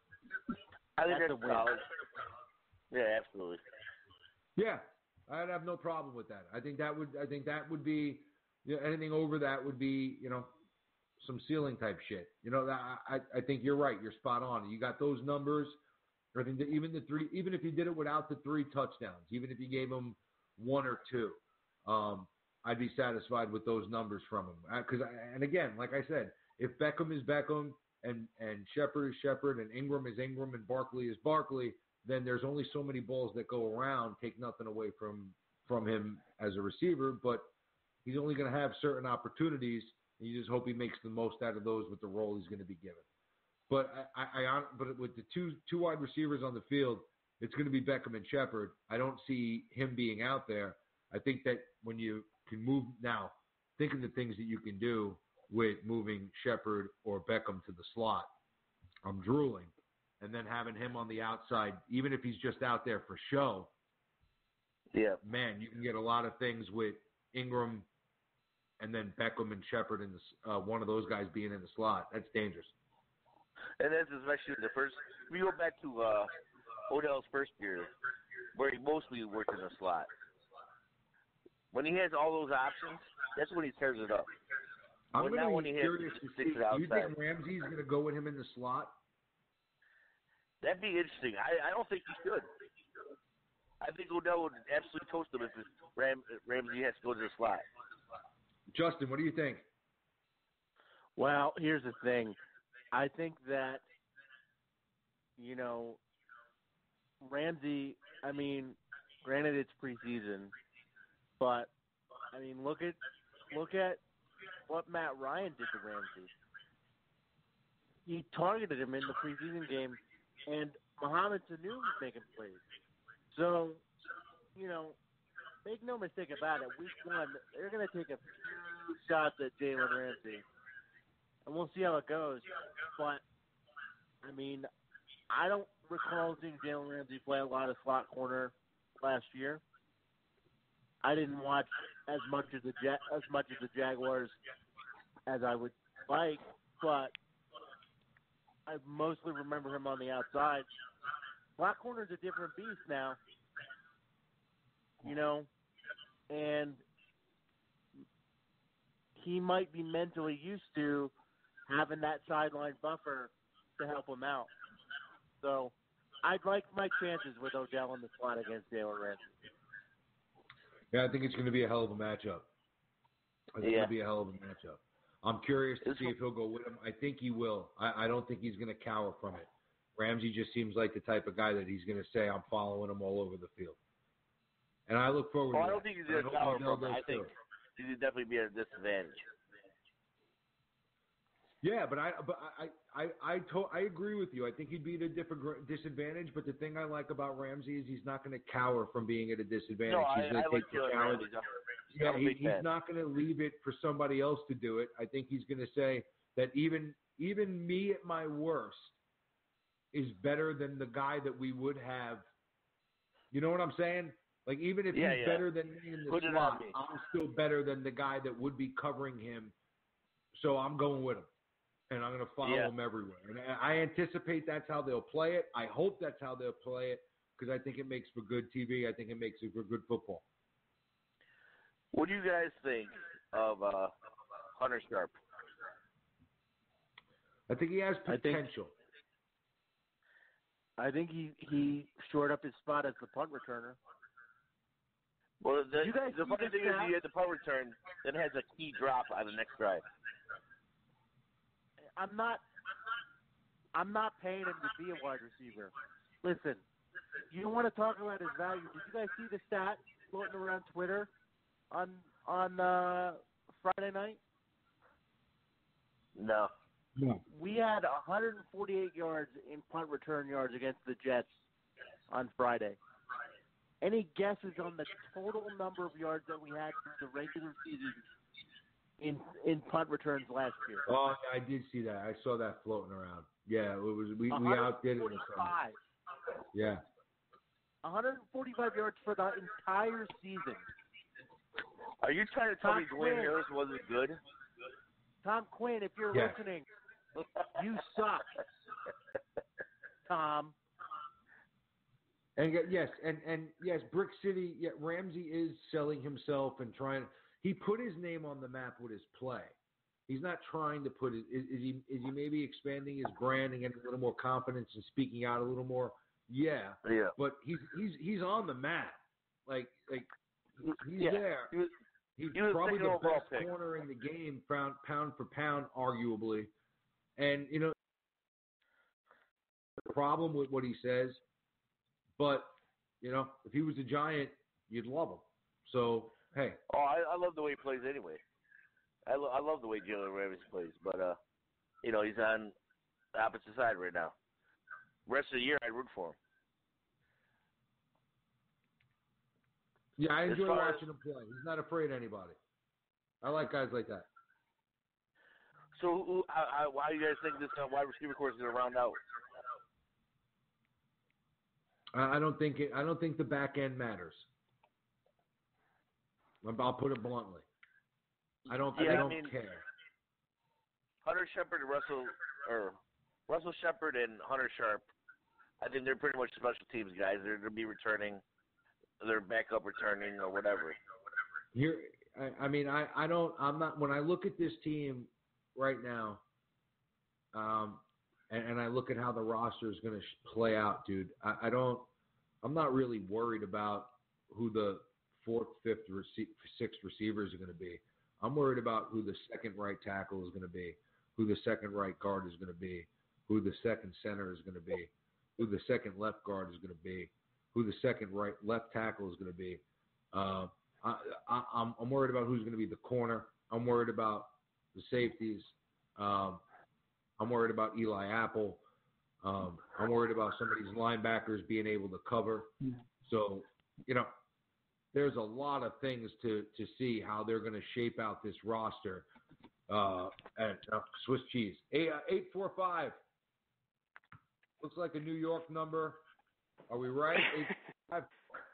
I think that's a win. solid. Yeah, absolutely. Yeah, I'd have no problem with that. I think that would be anything over that would be some ceiling type shit. I think you're right. You're spot on. You got those numbers. I think that even if you did it without the 3 touchdowns, even if you gave him 1 or 2, I'd be satisfied with those numbers from him. And again, like I said, if Beckham is Beckham and Shepard is Shepard and Ingram is Ingram and Barkley is Barkley, then there's only so many balls that go around. Take nothing away from him as a receiver, but he's only going to have certain opportunities, and you just hope he makes the most out of those with the role he's going to be given. But but with the two wide receivers on the field, it's going to be Beckham and Shepard. I don't see him being out there. I think that when you can move now, think of the things that you can do with moving Shepard or Beckham to the slot. I'm drooling. And then having him on the outside, even if he's just out there for show, yeah, man, you can get a lot of things with Ingram and then Beckham and Shepard and one of those guys being in the slot. That's dangerous. And that's especially the first. We go back to Odell's first year, where he mostly worked in the slot. When he has all those options, that's when he tears it up. I'm going to be curious to see. Do you think Ramsey's going to go with him in the slot? That'd be interesting. I don't think he should. I think Odell would absolutely toast him if Ramsey has to go to the slot. Justin, what do you think? Well, here's the thing. I think that, Ramsey, granted it's preseason, but, look at what Matt Ryan did to Ramsey. He targeted him in the preseason game, and Mohamed Sanu was making plays. So, make no mistake about it, week 1, they're going to take a few shots at Jalen Ramsey. And we'll see how it goes. But, I don't recall seeing Jalen Ramsey play a lot of slot corner last year. I didn't watch as much of the Jaguars as I would like, but I mostly remember him on the outside. Slot corner's a different beast now, and he might be mentally used to having that sideline buffer to help him out. So I'd like my chances with Odell in the slot against Jalen Ramsey. Yeah, I think it's going to be a hell of a matchup. I'm curious to see if he'll go with him. I think he will. I don't think he's going to cower from it. Ramsey just seems like the type of guy that he's going to say, I'm following him all over the field. And I look forward to that. I don't think he's going to cower from it. I think he'd definitely be at a disadvantage. Yeah, but I agree with you. I think he'd be at a different disadvantage. But the thing I like about Ramsey is he's not going to cower from being at a disadvantage. No, he's going to take the challenge. Yeah, he's not going to leave it for somebody else to do it. I think he's going to say that even me at my worst is better than the guy that we would have. You know what I'm saying? Like, even if he's better than me in the slot, I'm still better than the guy that would be covering him. So I'm going with him. And I'm going to follow him everywhere. And I anticipate that's how they'll play it. I hope that's how they'll play it because I think it makes for good TV. I think it makes it for good football. What do you guys think of Hunter Sharp? I think he has potential. I think he shored up his spot as the punt returner. Well, the funny thing is he had the punt return, then has a key drop on the next drive. I'm not paying him to be a wide receiver. Listen, you want to talk about his value. Did you guys see the stat floating around Twitter on Friday night? No. We had 148 yards in punt return yards against the Jets on Friday. Any guesses on the total number of yards that we had through the regular season in punt returns last year? Oh, I did see that. I saw that floating around. Yeah, it was we outdid it. 145. Yeah. 145 yards for the entire season. Are you trying to tell me Dwayne Harris wasn't good? Tom Quinn, if you're listening, you suck. Tom. And yes, Brick City. Yeah, Ramsey is selling himself and trying. He put his name on the map with his play. He's not trying to put it. Is he maybe expanding his brand and getting a little more confidence and speaking out a little more? Yeah. But he's on the map. Like he's there. He's probably the best corner in the game, pound for pound, arguably. And the problem with what he says. But, if he was a Giant, you'd love him. So, hey. Oh, I love the way he plays anyway. I love the way Jalen Ramsey plays. But, he's on the opposite side right now. Rest of the year, I'd root for him. Yeah, I enjoy watching him play. He's not afraid of anybody. I like guys like that. So, why do you guys think this wide receiver course is going to round out? I don't think the back end matters. I'll put it bluntly. I don't care. Hunter Shepard and Russell Shepard and Hunter Sharp, I think they're pretty much special teams guys. They're going to be returning, they're backup returning or whatever. When I look at this team right now, and I look at how the roster is going to play out, dude. I'm not really worried about who the fourth, fifth, sixth receivers are going to be. I'm worried about who the second right tackle is going to be, who the second right guard is going to be, who the second center is going to be, who the second left guard is going to be, who the second right left tackle is going to be. I'm worried about who's going to be the corner. I'm worried about the safeties. I'm worried about Eli Apple. I'm worried about some of these linebackers being able to cover. So, there's a lot of things to see how they're going to shape out this roster. And Swiss cheese. 845. Looks like a New York number. Are we right? 8-5,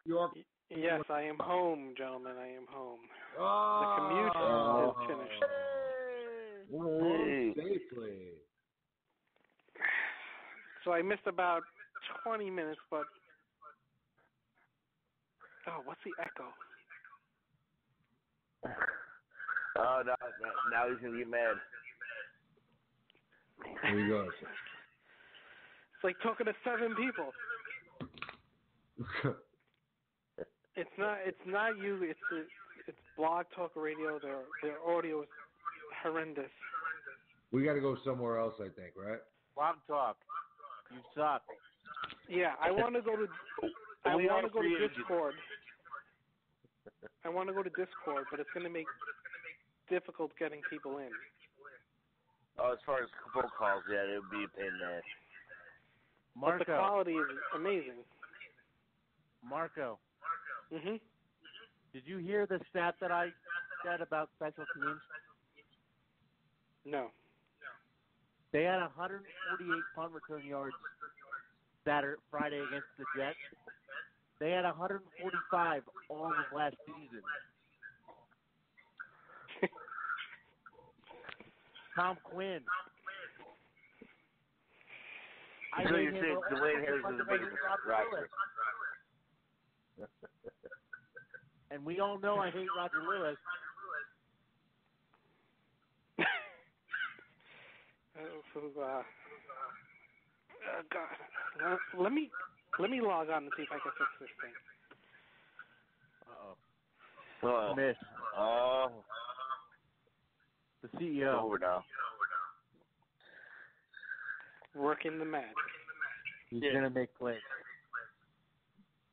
New York. Yes, I am home, gentlemen. I am home. Oh, The commute is finished. Home safely. So I missed about 20 minutes, but... Oh, what's the echo? Oh, now he's going to get mad. Here you go. It's like talking to 7 people. It's not you. It's Blog Talk Radio. Their audio is horrendous. We got to go somewhere else, I think, right? Blog Talk. You suck. Yeah, I want to go to Discord. I want to go to Discord, but it's going to make difficult getting people in. Oh, as far as phone calls, yeah, it would be a pain in the ass. But the quality is amazing. Marco. Mhm. Did you hear the stat that I said about special teams? No. They had 148 punt return yards Friday against the Jets. They had 145 all of last season. Tom Quinn. So you're saying Dwayne Harris is making the roster. And we all know I hate Roger Lewis. God. Let me log on and see if I can fix this thing. Smith. Oh. The CEO. It's over now. Working the magic. He's going to make plays.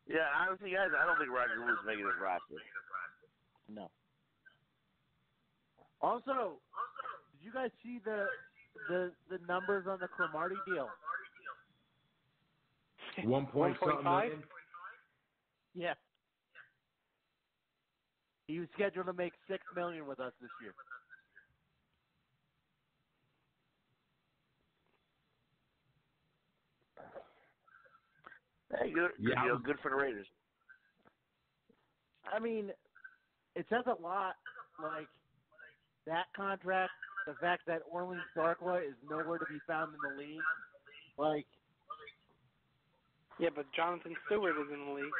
Yeah, honestly, guys, I don't think Roger Lewis is making his roster. No. Also, did you guys see the numbers on the Cromartie deal? 1.5 million. Yeah. He was scheduled to make $6 million with us this year. Hey, good for the Raiders. I mean, it says a lot, like, that contract, the fact that Orleans Darkwa is nowhere to be found in the league. Like, yeah, but Jonathan Stewart is in the league.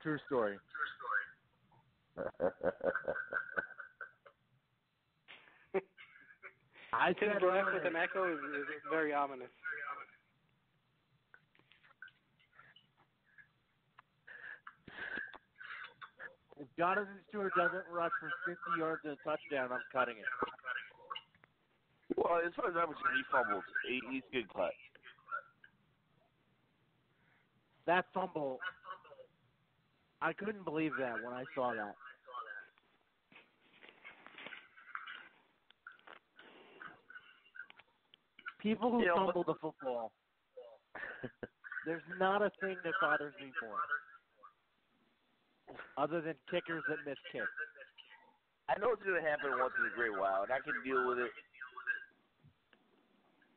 True story. I His laugh with an echo is very ominous. If Jonathan Stewart doesn't rush for 50 yards and a touchdown, I'm cutting it. Well, as far as I'm concerned, he fumbles. He's good cut. That fumble, I couldn't believe that when I saw that. People who fumble the football, there's not a thing that bothers me more, other than kickers that miss kicks. I know it's going to happen once in a great while, and I can deal with it.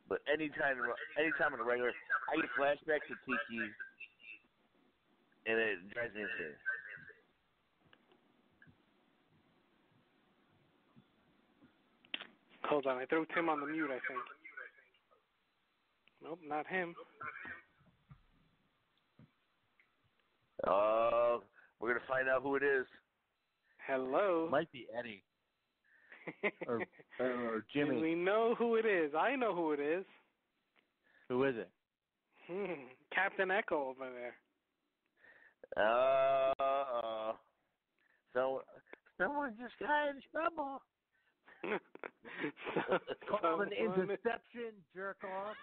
But anytime in the regular, I get flashbacks to Tiki, and it drives me insane. Hold on, I threw Tim on the mute, I think. Nope, not him. We're going to find out who it is. Hello. Might be Eddie. or Jimmy. Do we know who it is? I know who it is. Who is it? Captain Echo over there. Someone just got in trouble. Call an interception, jerk off.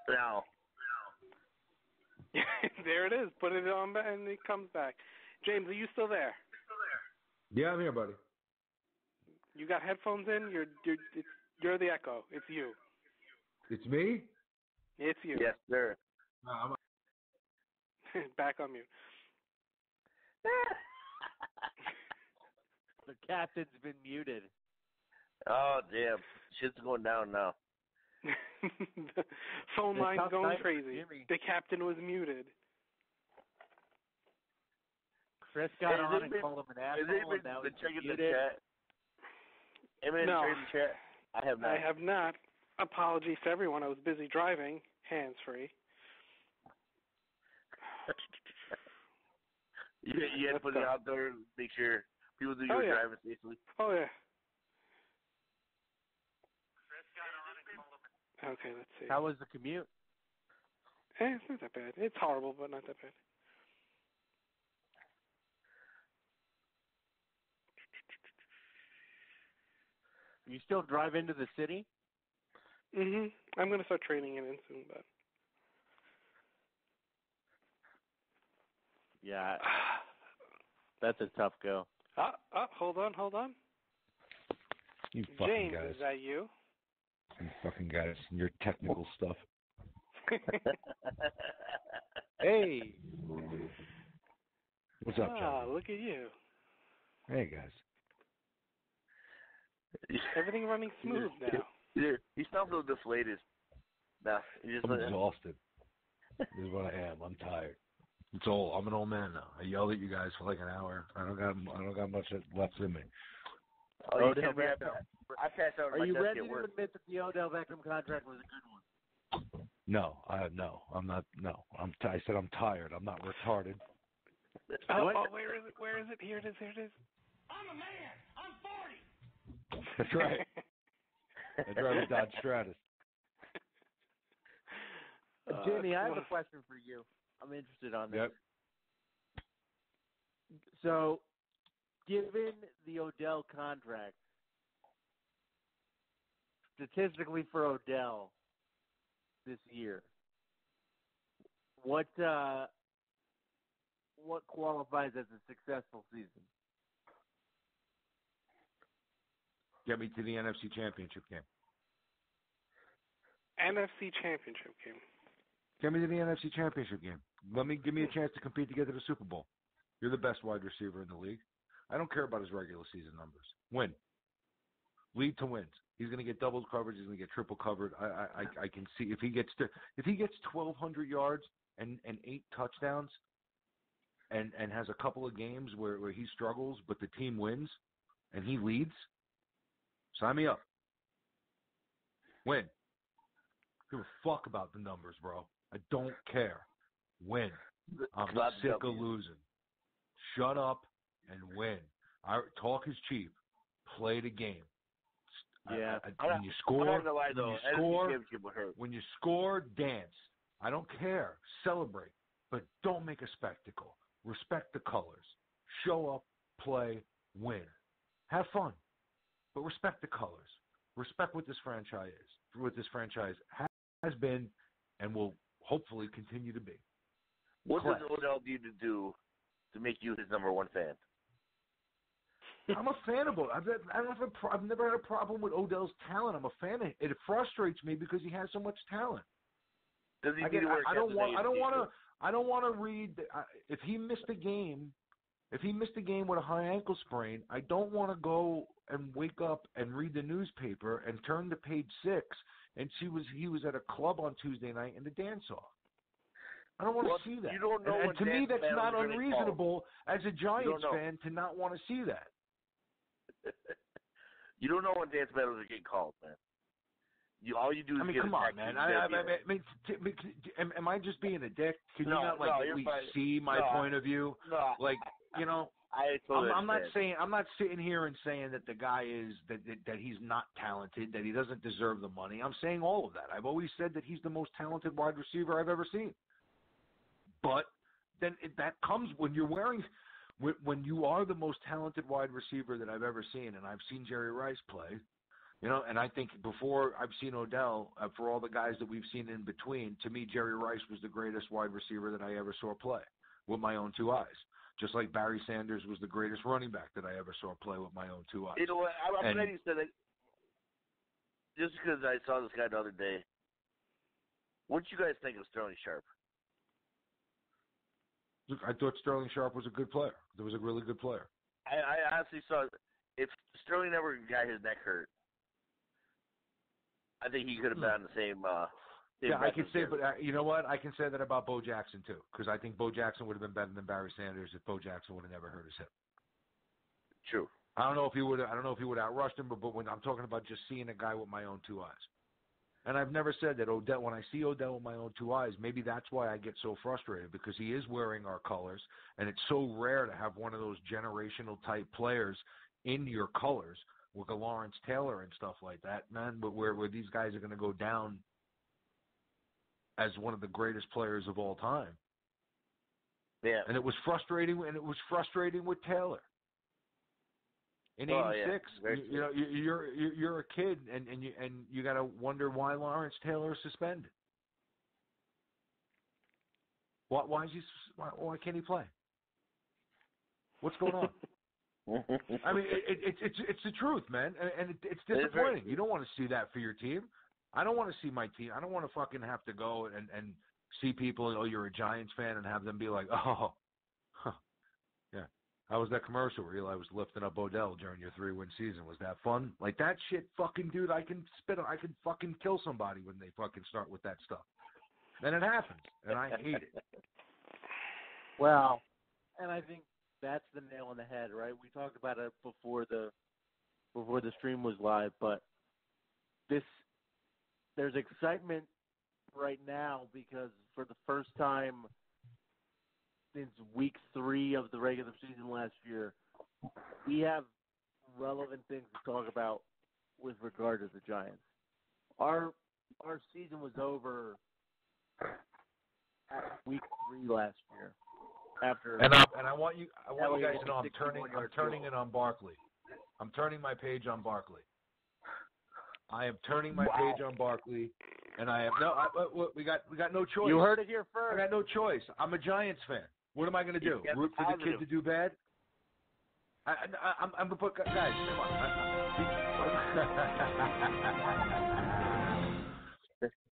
No. There it is. Put it on, and it comes back. James, are you still there? Yeah, I'm here, buddy. You got headphones in? You're the echo. It's you. It's me? It's you. Yes, sir. Back on mute. The captain's been muted. Oh, damn. Shit's going down now. The phone The line's tough going night, crazy. Jimmy. The captain was muted. Chris got Hey, on and called him an Has asshole, anyone and now been he's checking the muted. chat? Anyone No. checking the chat? I have not. I have not. Apologies to everyone. I was busy driving, hands-free. You had to put it out there, make sure people do your driving safely. Oh, yeah. Okay, let's see. How was the commute? It's not that bad. It's horrible, but not that bad. You still drive into the city? I'm going to start training in soon, but... Yeah. That's a tough go. Hold on. You fucking James, guys. is that you? You fucking guys and your technical stuff. Hey. What's up, John? Look at you. Hey, guys. Everything running smooth now. He sounds a little deflated. Nah, I'm exhausted. This is what I am. I'm tired. I'm an old man now. I yelled at you guys for like an hour. I don't got much left in me. Odell Beckham. I passed out. Are you ready to admit that the Odell Beckham contract was a good one? No, I'm not. No, I said I'm tired. I'm not retarded. Where is it? Where is it? Here it is. I'm a man. I'm 40. That's right. I drive a Dodge Stratus. Jimmy, I have a question for you. I'm interested on this. Yep. So, given the Odell contract, statistically for Odell this year, what qualifies as a successful season? Get me to the NFC Championship game. NFC Championship game. Get me to the NFC Championship game. Give me a chance to compete to get to the Super Bowl. You're the best wide receiver in the league. I don't care about his regular season numbers. Win. Lead to wins. He's going to get double coverage. He's going to get triple covered. I can see if he gets 1,200 yards and 8 touchdowns, and has a couple of games where he struggles but the team wins and he leads. Sign me up. Win. Give a fuck about the numbers, bro. I don't care. Win. I'm sick of losing. Shut up and win. Talk is cheap. Play the game. Yeah. When you score, when you score, dance. I don't care. Celebrate. But don't make a spectacle. Respect the colors. Show up, play, win. Have fun. But respect the colors. Respect what this franchise is. What this franchise has been and will hopefully continue to be. What does Odell need to do to make you his number one fan? I'm a fan of Odell. I've never had a problem with Odell's talent. I'm a fan of it. It frustrates me because he has so much talent. Does he need to wear I don't want to read. If he missed a game with a high ankle sprain, I don't want to go and wake up and read the newspaper and turn to page 6 and see he was at a club on Tuesday night in the dance-off. I don't want to see that. You don't know and to me, that's not unreasonable as a Giants fan to not want to see that. You don't know when dance battles are getting called, man. All you do is get come on, man. Am I just being a dick? Can you not at least see my point of view? No. I'm not sitting here and saying that the guy is that he's not talented, that he doesn't deserve the money. I'm saying all of that. I've always said that he's the most talented wide receiver I've ever seen. But then that comes when when you are the most talented wide receiver that I've ever seen, and I've seen Jerry Rice play. And I think before I've seen Odell, for all the guys that we've seen in between, to me, Jerry Rice was the greatest wide receiver that I ever saw play with my own 2 eyes. Just like Barry Sanders was the greatest running back that I ever saw play with my own 2 eyes. You know what? I'm glad you said that. Just because I saw this guy the other day. What do you guys think of Sterling Sharp? I thought Sterling Sharp was a good player. He was a really good player. I honestly saw if Sterling never got his neck hurt, I think he could have been on the same. Yeah, I can say, but you know what? I can say that about Bo Jackson too, because I think Bo Jackson would have been better than Barry Sanders if Bo Jackson would have never hurt his hip. True. I don't know if he would have outrushed him, but when I'm talking about just seeing a guy with my own two eyes, and I've never said that Odell. When I see Odell with my own two eyes, maybe that's why I get so frustrated, because he is wearing our colors, and it's so rare to have one of those generational type players in your colors with a Lawrence Taylor and stuff like that, man. But where these guys are going to go down as one of the greatest players of all time. Yeah. And it was frustrating. And it was frustrating with Taylor. In '86, you know, you're a kid, and you got to wonder why Lawrence Taylor is suspended. Why can't he play? What's going on? I mean, it's the truth, man, and it's disappointing. You don't want to see that for your team. I don't want to see my team. I don't want to fucking have to go and see people. Oh, you're a Giants fan, and have them be like, oh, huh, yeah. How was that commercial where Eli was lifting up Odell during your 3-win season? Was that fun? Like that shit, fucking dude. I can fucking kill somebody when they fucking start with that stuff. And it happens, and I hate it. Well, and I think that's the nail on the head, right? We talked about it before the stream was live, but there's excitement right now because for the first time since week 3 of the regular season last year, we have relevant things to talk about with regard to the Giants. Our season was over at week 3 last year. And I want you guys to know I'm turning it on Barkley. I'm turning my page on Barkley. I am turning my page on Barkley, and I have we got no choice. You heard it here first. I got no choice. I'm a Giants fan. What am I going to do? Root for the kid to do bad? I'm guys, come on.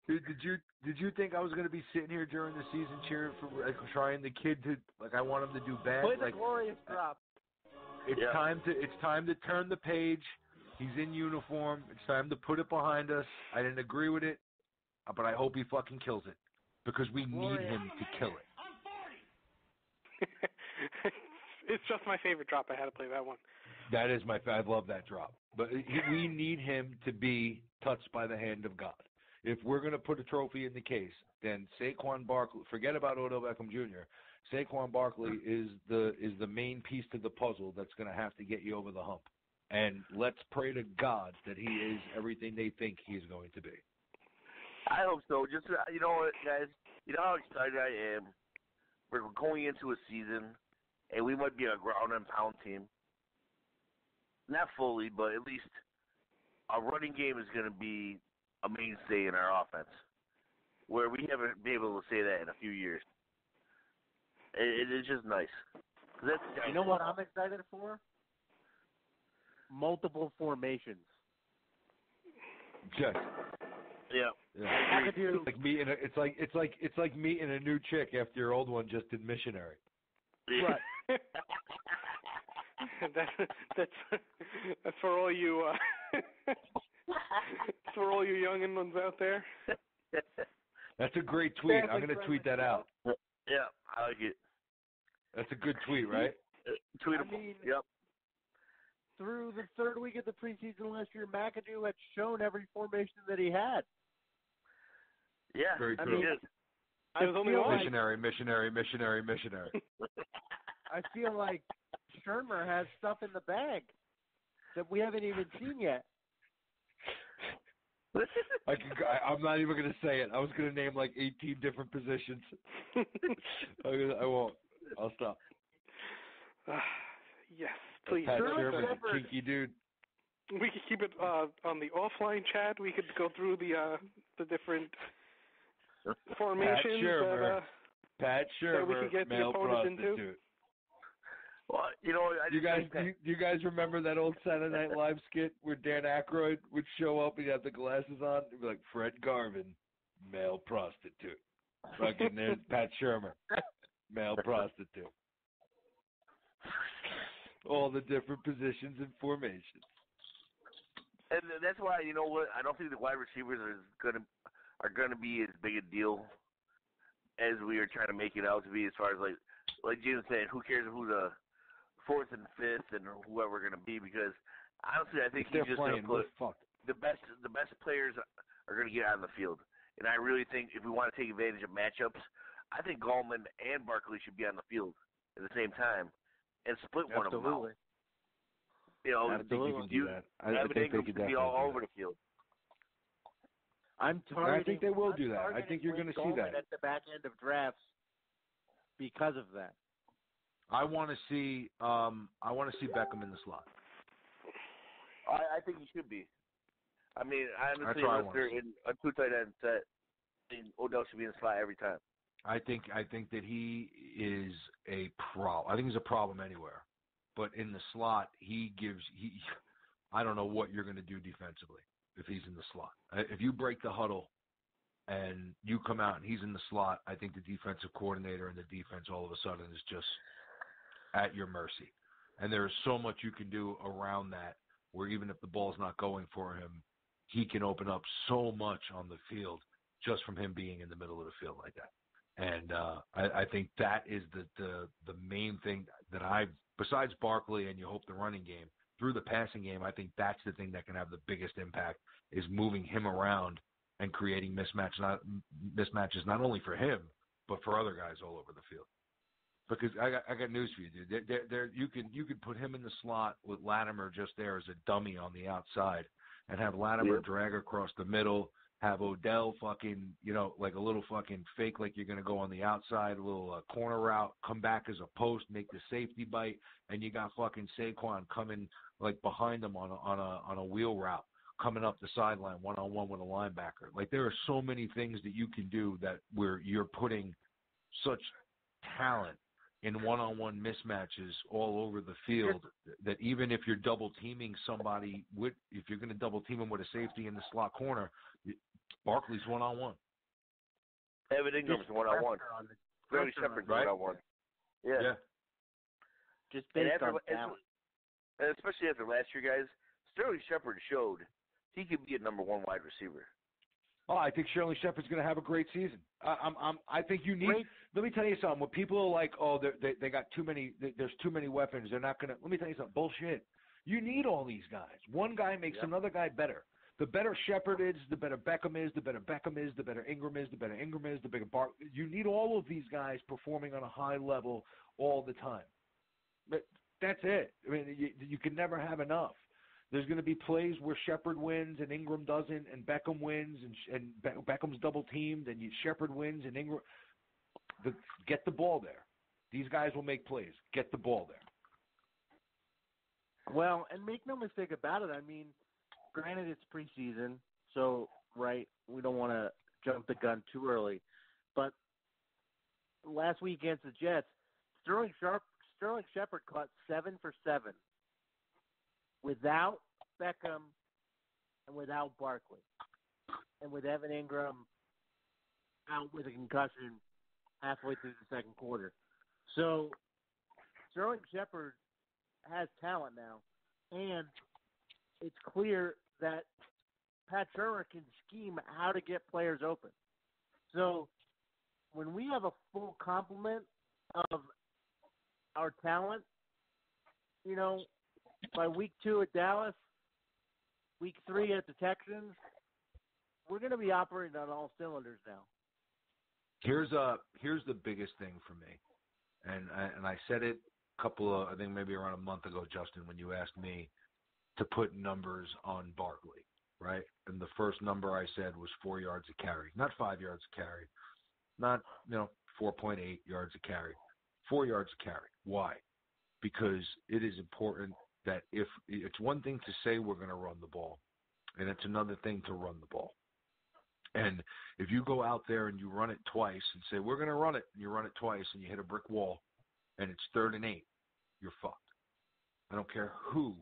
Dude, did you think I was going to be sitting here during the season cheering for trying the kid to I want him to do bad? Play the glorious drop. It's time to turn the page. He's in uniform. It's time to put it behind us. I didn't agree with it, but I hope he fucking kills it because we need him to kill it. It's just my favorite drop. I had to play that one. That is I love that drop. But we need him to be touched by the hand of God. If we're going to put a trophy in the case, then Saquon Barkley, forget about Odell Beckham Jr. Saquon Barkley is the main piece to the puzzle that's going to have to get you over the hump. And let's pray to God that he is everything they think he's going to be. I hope so. Just, you know what, guys? You know how excited I am? We're going into a season, and we might be a ground and pound team. Not fully, but at least our running game is going to be a mainstay in our offense, where we haven't been able to say that in a few years. It is just nice. You know what I'm excited for? Multiple formations. Just. Yeah. It's like meeting a new chick after your old one just did missionary. Right. That's for all you for all you youngin' ones out there. That's a great tweet. I'm going to tweet that out. Yeah, I like it. That's a good tweet, right? Tweetable. Yep. Through the third week of the preseason last year, McAdoo had shown every formation that he had. Yeah, very true. I mean, there's only one. Missionary. I feel like Shermer has stuff in the bag that we haven't even seen yet. I'm not even going to say it. I was going to name like 18 different positions. I won't. I'll stop. Yes, please. Pat Shermer's a kinky dude. We could keep it on the offline chat. We could go through the different formations Pat Shermer, that we could get the opponents into. Well, you know, you guys remember that old Saturday Night Live skit where Dan Aykroyd would show up and he'd have the glasses on? He'd be like, Fred Garvin, male prostitute. Fucking there's Pat Shermer. male prostitute. All the different positions and formations. And that's why, you know what, I don't think the wide receivers are gonna be as big a deal as we are trying to make it out to be, as far as like Jim said, who cares who the fourth and fifth and whoever we're gonna be, because honestly I think he's just gonna put the best players are gonna get out on the field. And I really think if we want to take advantage of matchups, I think Gallman and Barkley should be on the field at the same time and split one of them out. You know, I think you can do that. I think they could be all over the field. I think they will do that. I think you're going to see that at the back end of drafts because of that. I want to see Beckham in the slot. I think he should be. I mean, honestly, unless they're in a two tight end set, Odell should be in the slot every time. I think that he is a problem. I think he's a problem anywhere, but in the slot, I don't know what you're going to do defensively if he's in the slot. If you break the huddle and you come out and he's in the slot, I think the defensive coordinator and the defense all of a sudden is just at your mercy. And there's so much you can do around that, where even if the ball's not going for him, he can open up so much on the field just from him being in the middle of the field like that. And I think that is the main thing that besides Barkley and you hope the running game, through the passing game, I think that's the thing that can have the biggest impact, is moving him around and creating mismatches not only for him, but for other guys all over the field. Because I got news for you, dude. You could put him in the slot with Latimer just there as a dummy on the outside, and have Latimer drag across the middle, have Odell fucking, like a little fucking fake, like you're going to go on the outside, a little corner route, come back as a post, make the safety bite, and you got fucking Saquon coming like behind him on a wheel route, coming up the sideline one-on-one with a linebacker. Like, there are so many things that you can do that where you're putting such talent in one-on-one mismatches all over the field that even if you're double teaming somebody if you're going to double team him with a safety in the slot corner, Barkley's one-on-one. Evan Ingram's one-on-one. Sterling Shepard's one-on-one. Yeah. Just based on talent. And especially after last year, guys, Sterling Shepard showed he could be a number one wide receiver. Oh, I think Sterling Shepard's going to have a great season. I think you need. Great. Let me tell you something. When people are like, "Oh, they got too many. There's too many weapons. They're not going to." Let me tell you something. Bullshit. You need all these guys. One guy makes another guy better. The better Shepard is, the better Beckham is. The better Beckham is, the better Ingram is. The better Ingram is, the bigger You need all of these guys performing on a high level all the time. But that's it. I mean, you can never have enough. There's going to be plays where Shepard wins and Ingram doesn't, and Beckham wins and Beckham's double teamed, and Shepard wins and Ingram. Get the ball there. These guys will make plays. Get the ball there. Well, and make no mistake about it. I mean, granted it's preseason, so we don't want to jump the gun too early. But last week against the Jets, Sterling Shepard caught 7 for 7. Without Beckham and without Barkley, and with Evan Ingram out with a concussion halfway through the second quarter. So Sterling Shepard has talent now, and it's clear that Pat Shurmur can scheme how to get players open. So when we have a full complement of our talent, by week 2 at Dallas, week 3 at the Texans, we're going to be operating on all cylinders now. Here's the biggest thing for me, and I said it I think maybe around a month ago, Justin, when you asked me to put numbers on Barkley, right? And the first number I said was 4 yards a carry, not 5 yards a carry, not 4.8 yards a carry, 4 yards a carry. Why? Because it is important that if it's one thing to say we're going to run the ball, and it's another thing to run the ball. And if you go out there and you run it twice and say we're going to run it, and you run it twice and you hit a brick wall, and it's 3rd and 8, you're fucked. I don't care who.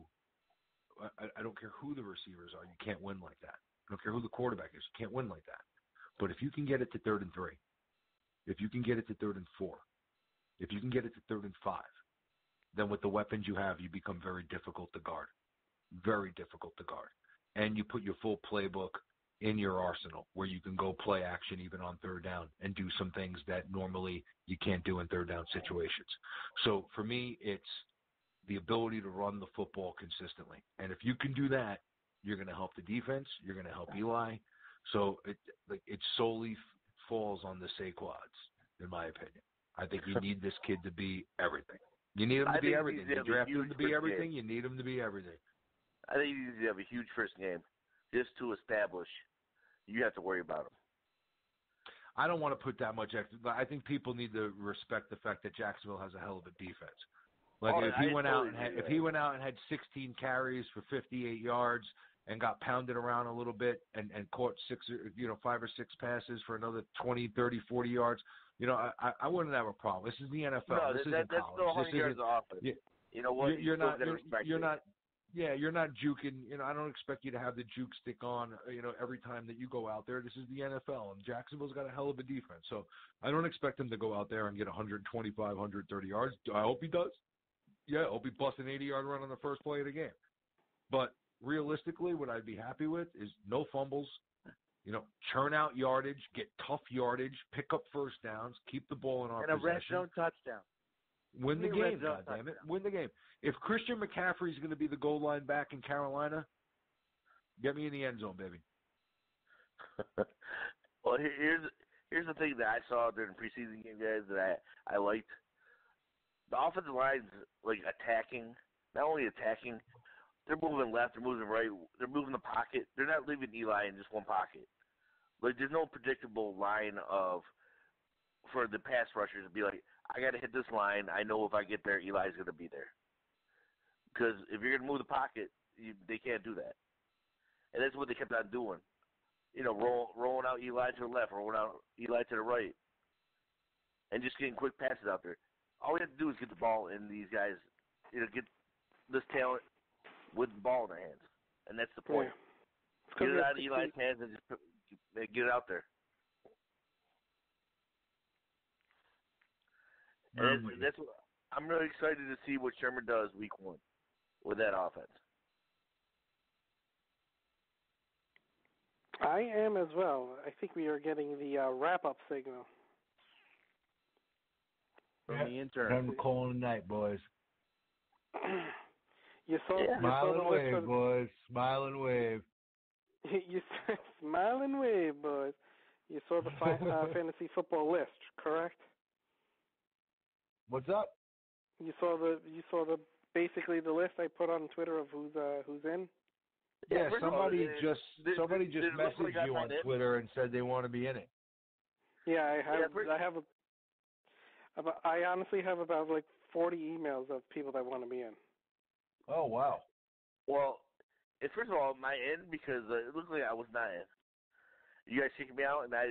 I don't care who the receivers are. You can't win like that. I don't care who the quarterback is. You can't win like that. But if you can get it to 3rd and 3, if you can get it to 3rd and 4, If you can get it to 3rd and 5, then with the weapons you have, you become very difficult to guard. Very difficult to guard. And you put your full playbook in your arsenal where you can go play action even on 3rd down and do some things that normally you can't do in 3rd down situations. So for me, it's the ability to run the football consistently. And if you can do that, you're going to help the defense. You're going to help Eli. So it solely falls on the Saquads, in my opinion. I think you need this kid to be everything. You need him to be everything. You draft him to be everything. You need him to be everything. I think you need to have a huge first game just to establish you have to worry about him. I don't want to put that much extra. I think people need to respect the fact that Jacksonville has a hell of a defense. Like if he went out and had 16 carries for 58 yards and got pounded around a little bit and caught 5 or 6 passes for another 20, 30, 40 yards, I wouldn't have a problem. This is the NFL. No, this isn't that's college. still 100 yards of offense. You know what? You're not juking. I don't expect you to have the juke stick on, every time that you go out there. This is the NFL, and Jacksonville's got a hell of a defense. So I don't expect him to go out there and get 125, 130 yards. I hope he does. Yeah, I hope he busts an 80-yard run on the first play of the game. But realistically, what I'd be happy with is no fumbles, churn out yardage, get tough yardage, pick up first downs, keep the ball in our possession. And a red zone touchdown. Win the game, goddammit. Win the game. If Christian McCaffrey's going to be the goal line back in Carolina, get me in the end zone, baby. Well, here's the thing that I saw during the preseason game, guys, that I liked. The offensive line's attacking, not only attacking, they're moving left, they're moving right, they're moving the pocket. They're not leaving Eli in just one pocket. There's no predictable line for the pass rushers to be like, I got to hit this line. I know if I get there, Eli's going to be there. Because if you're going to move the pocket, they can't do that. And that's what they kept on doing. Rolling out Eli to the left, rolling out Eli to the right, and just getting quick passes out there. All we have to do is get the ball in these guys, get this talent with the ball in their hands. And that's the point. Yeah. Get it out of Eli's hands and just get it out there. And that's what, I'm really excited to see what Sherman does week 1 with that offense. I am as well. I think we are getting the wrap-up signal. From the intern. Time to call in the night, boys. Smile and wave, boys. Smile and wave. Smile and wave, boys. You saw the fantasy football list, correct? What's up? You saw the basically the list I put on Twitter of who's in. Yeah, somebody just messaged you on Twitter and said they want to be in it. Yeah, I honestly have about 40 emails of people that want to be in. Oh wow. Well, first of all, am I in? Because it looked like I was not in. You guys kicked me out, and I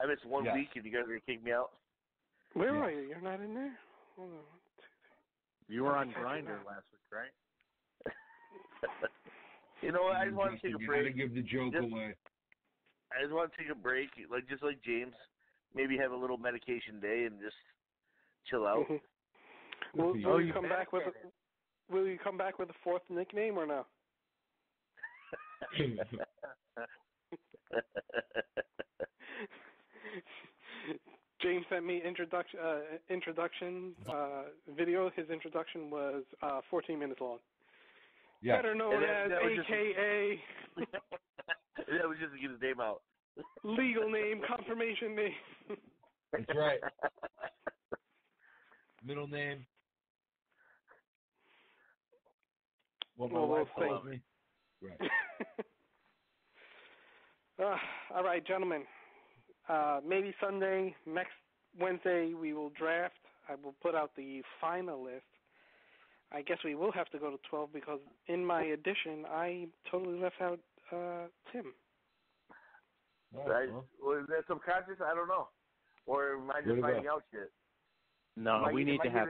missed 1 week, and you guys are gonna kick me out. Where are you? You're not in there? Hold on. You were on Grindr last week, right? You know what? I just want to take a break. You gotta give the joke away. I just want to take a break, just like James. Maybe have a little medication day and just chill out. Will you come back with a 4th nickname or no? James sent me introduction video. His introduction was 14 minutes long. Yeah. Better known as AKA. That was just to get his name out. Legal name, confirmation name. That's right. Middle name. What my wife calls me. Right. All right, gentlemen. Maybe Sunday, next Wednesday, we will draft. I will put out the final list. I guess we will have to go to 12 because in my addition, I totally left out Tim. Right? Well, is that subconscious? I don't know. Or am I just finding out shit? No, we need to have.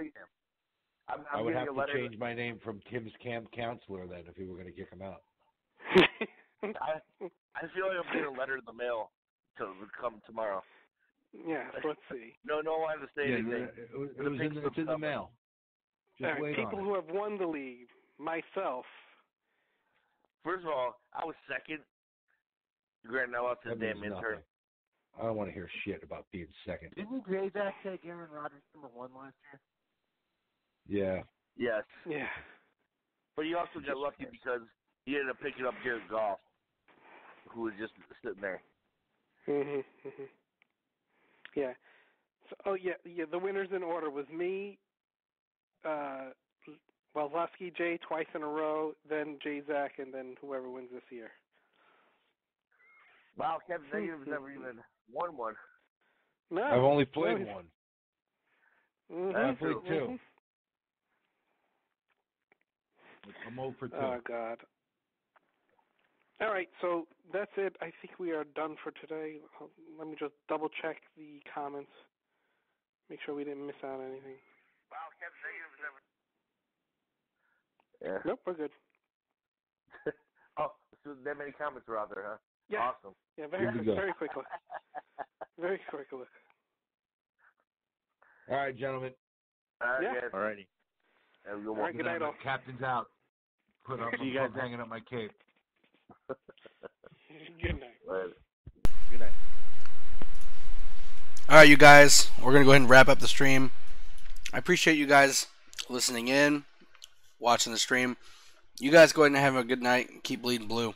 I would have to change my name from Tim's camp counselor then if we were going to kick him out. I feel like I'm getting a letter in the mail to come tomorrow. Yeah, let's see. No one wanted to say anything. It's in the mail. Just all right, people who have won the league, myself. First of all, I was second. Granted, I lost his damn intern. I don't want to hear shit about being second. Didn't J-Zach take Aaron Rodgers number 1 last year? Yeah. Yes. Yeah. But he also got lucky because he ended up picking up Jared Goff, who was just sitting there. Yeah. So, the winners in order was me, Lusky Jay twice in a row, then J-Zach, and then whoever wins this year. Wow, Captain Negative's never even won one. No. I've only played one. I've played 2. I'm 0 for 2. Oh, God. All right, so that's it. I think we are done for today. Let me just double-check the comments, make sure we didn't miss out on anything. Wow, Captain Negative never... Yeah. Nope, we're good. Oh, so that many comments are out there, huh? Yeah. Awesome. Yeah, very quickly. Very quickly. All right, gentlemen. All righty. All right, good night, all. Captain's out. I'm hanging up my cape. Good night. Good night. All right, you guys. We're going to go ahead and wrap up the stream. I appreciate you guys listening in, watching the stream. You guys go ahead and have a good night. Keep bleeding blue.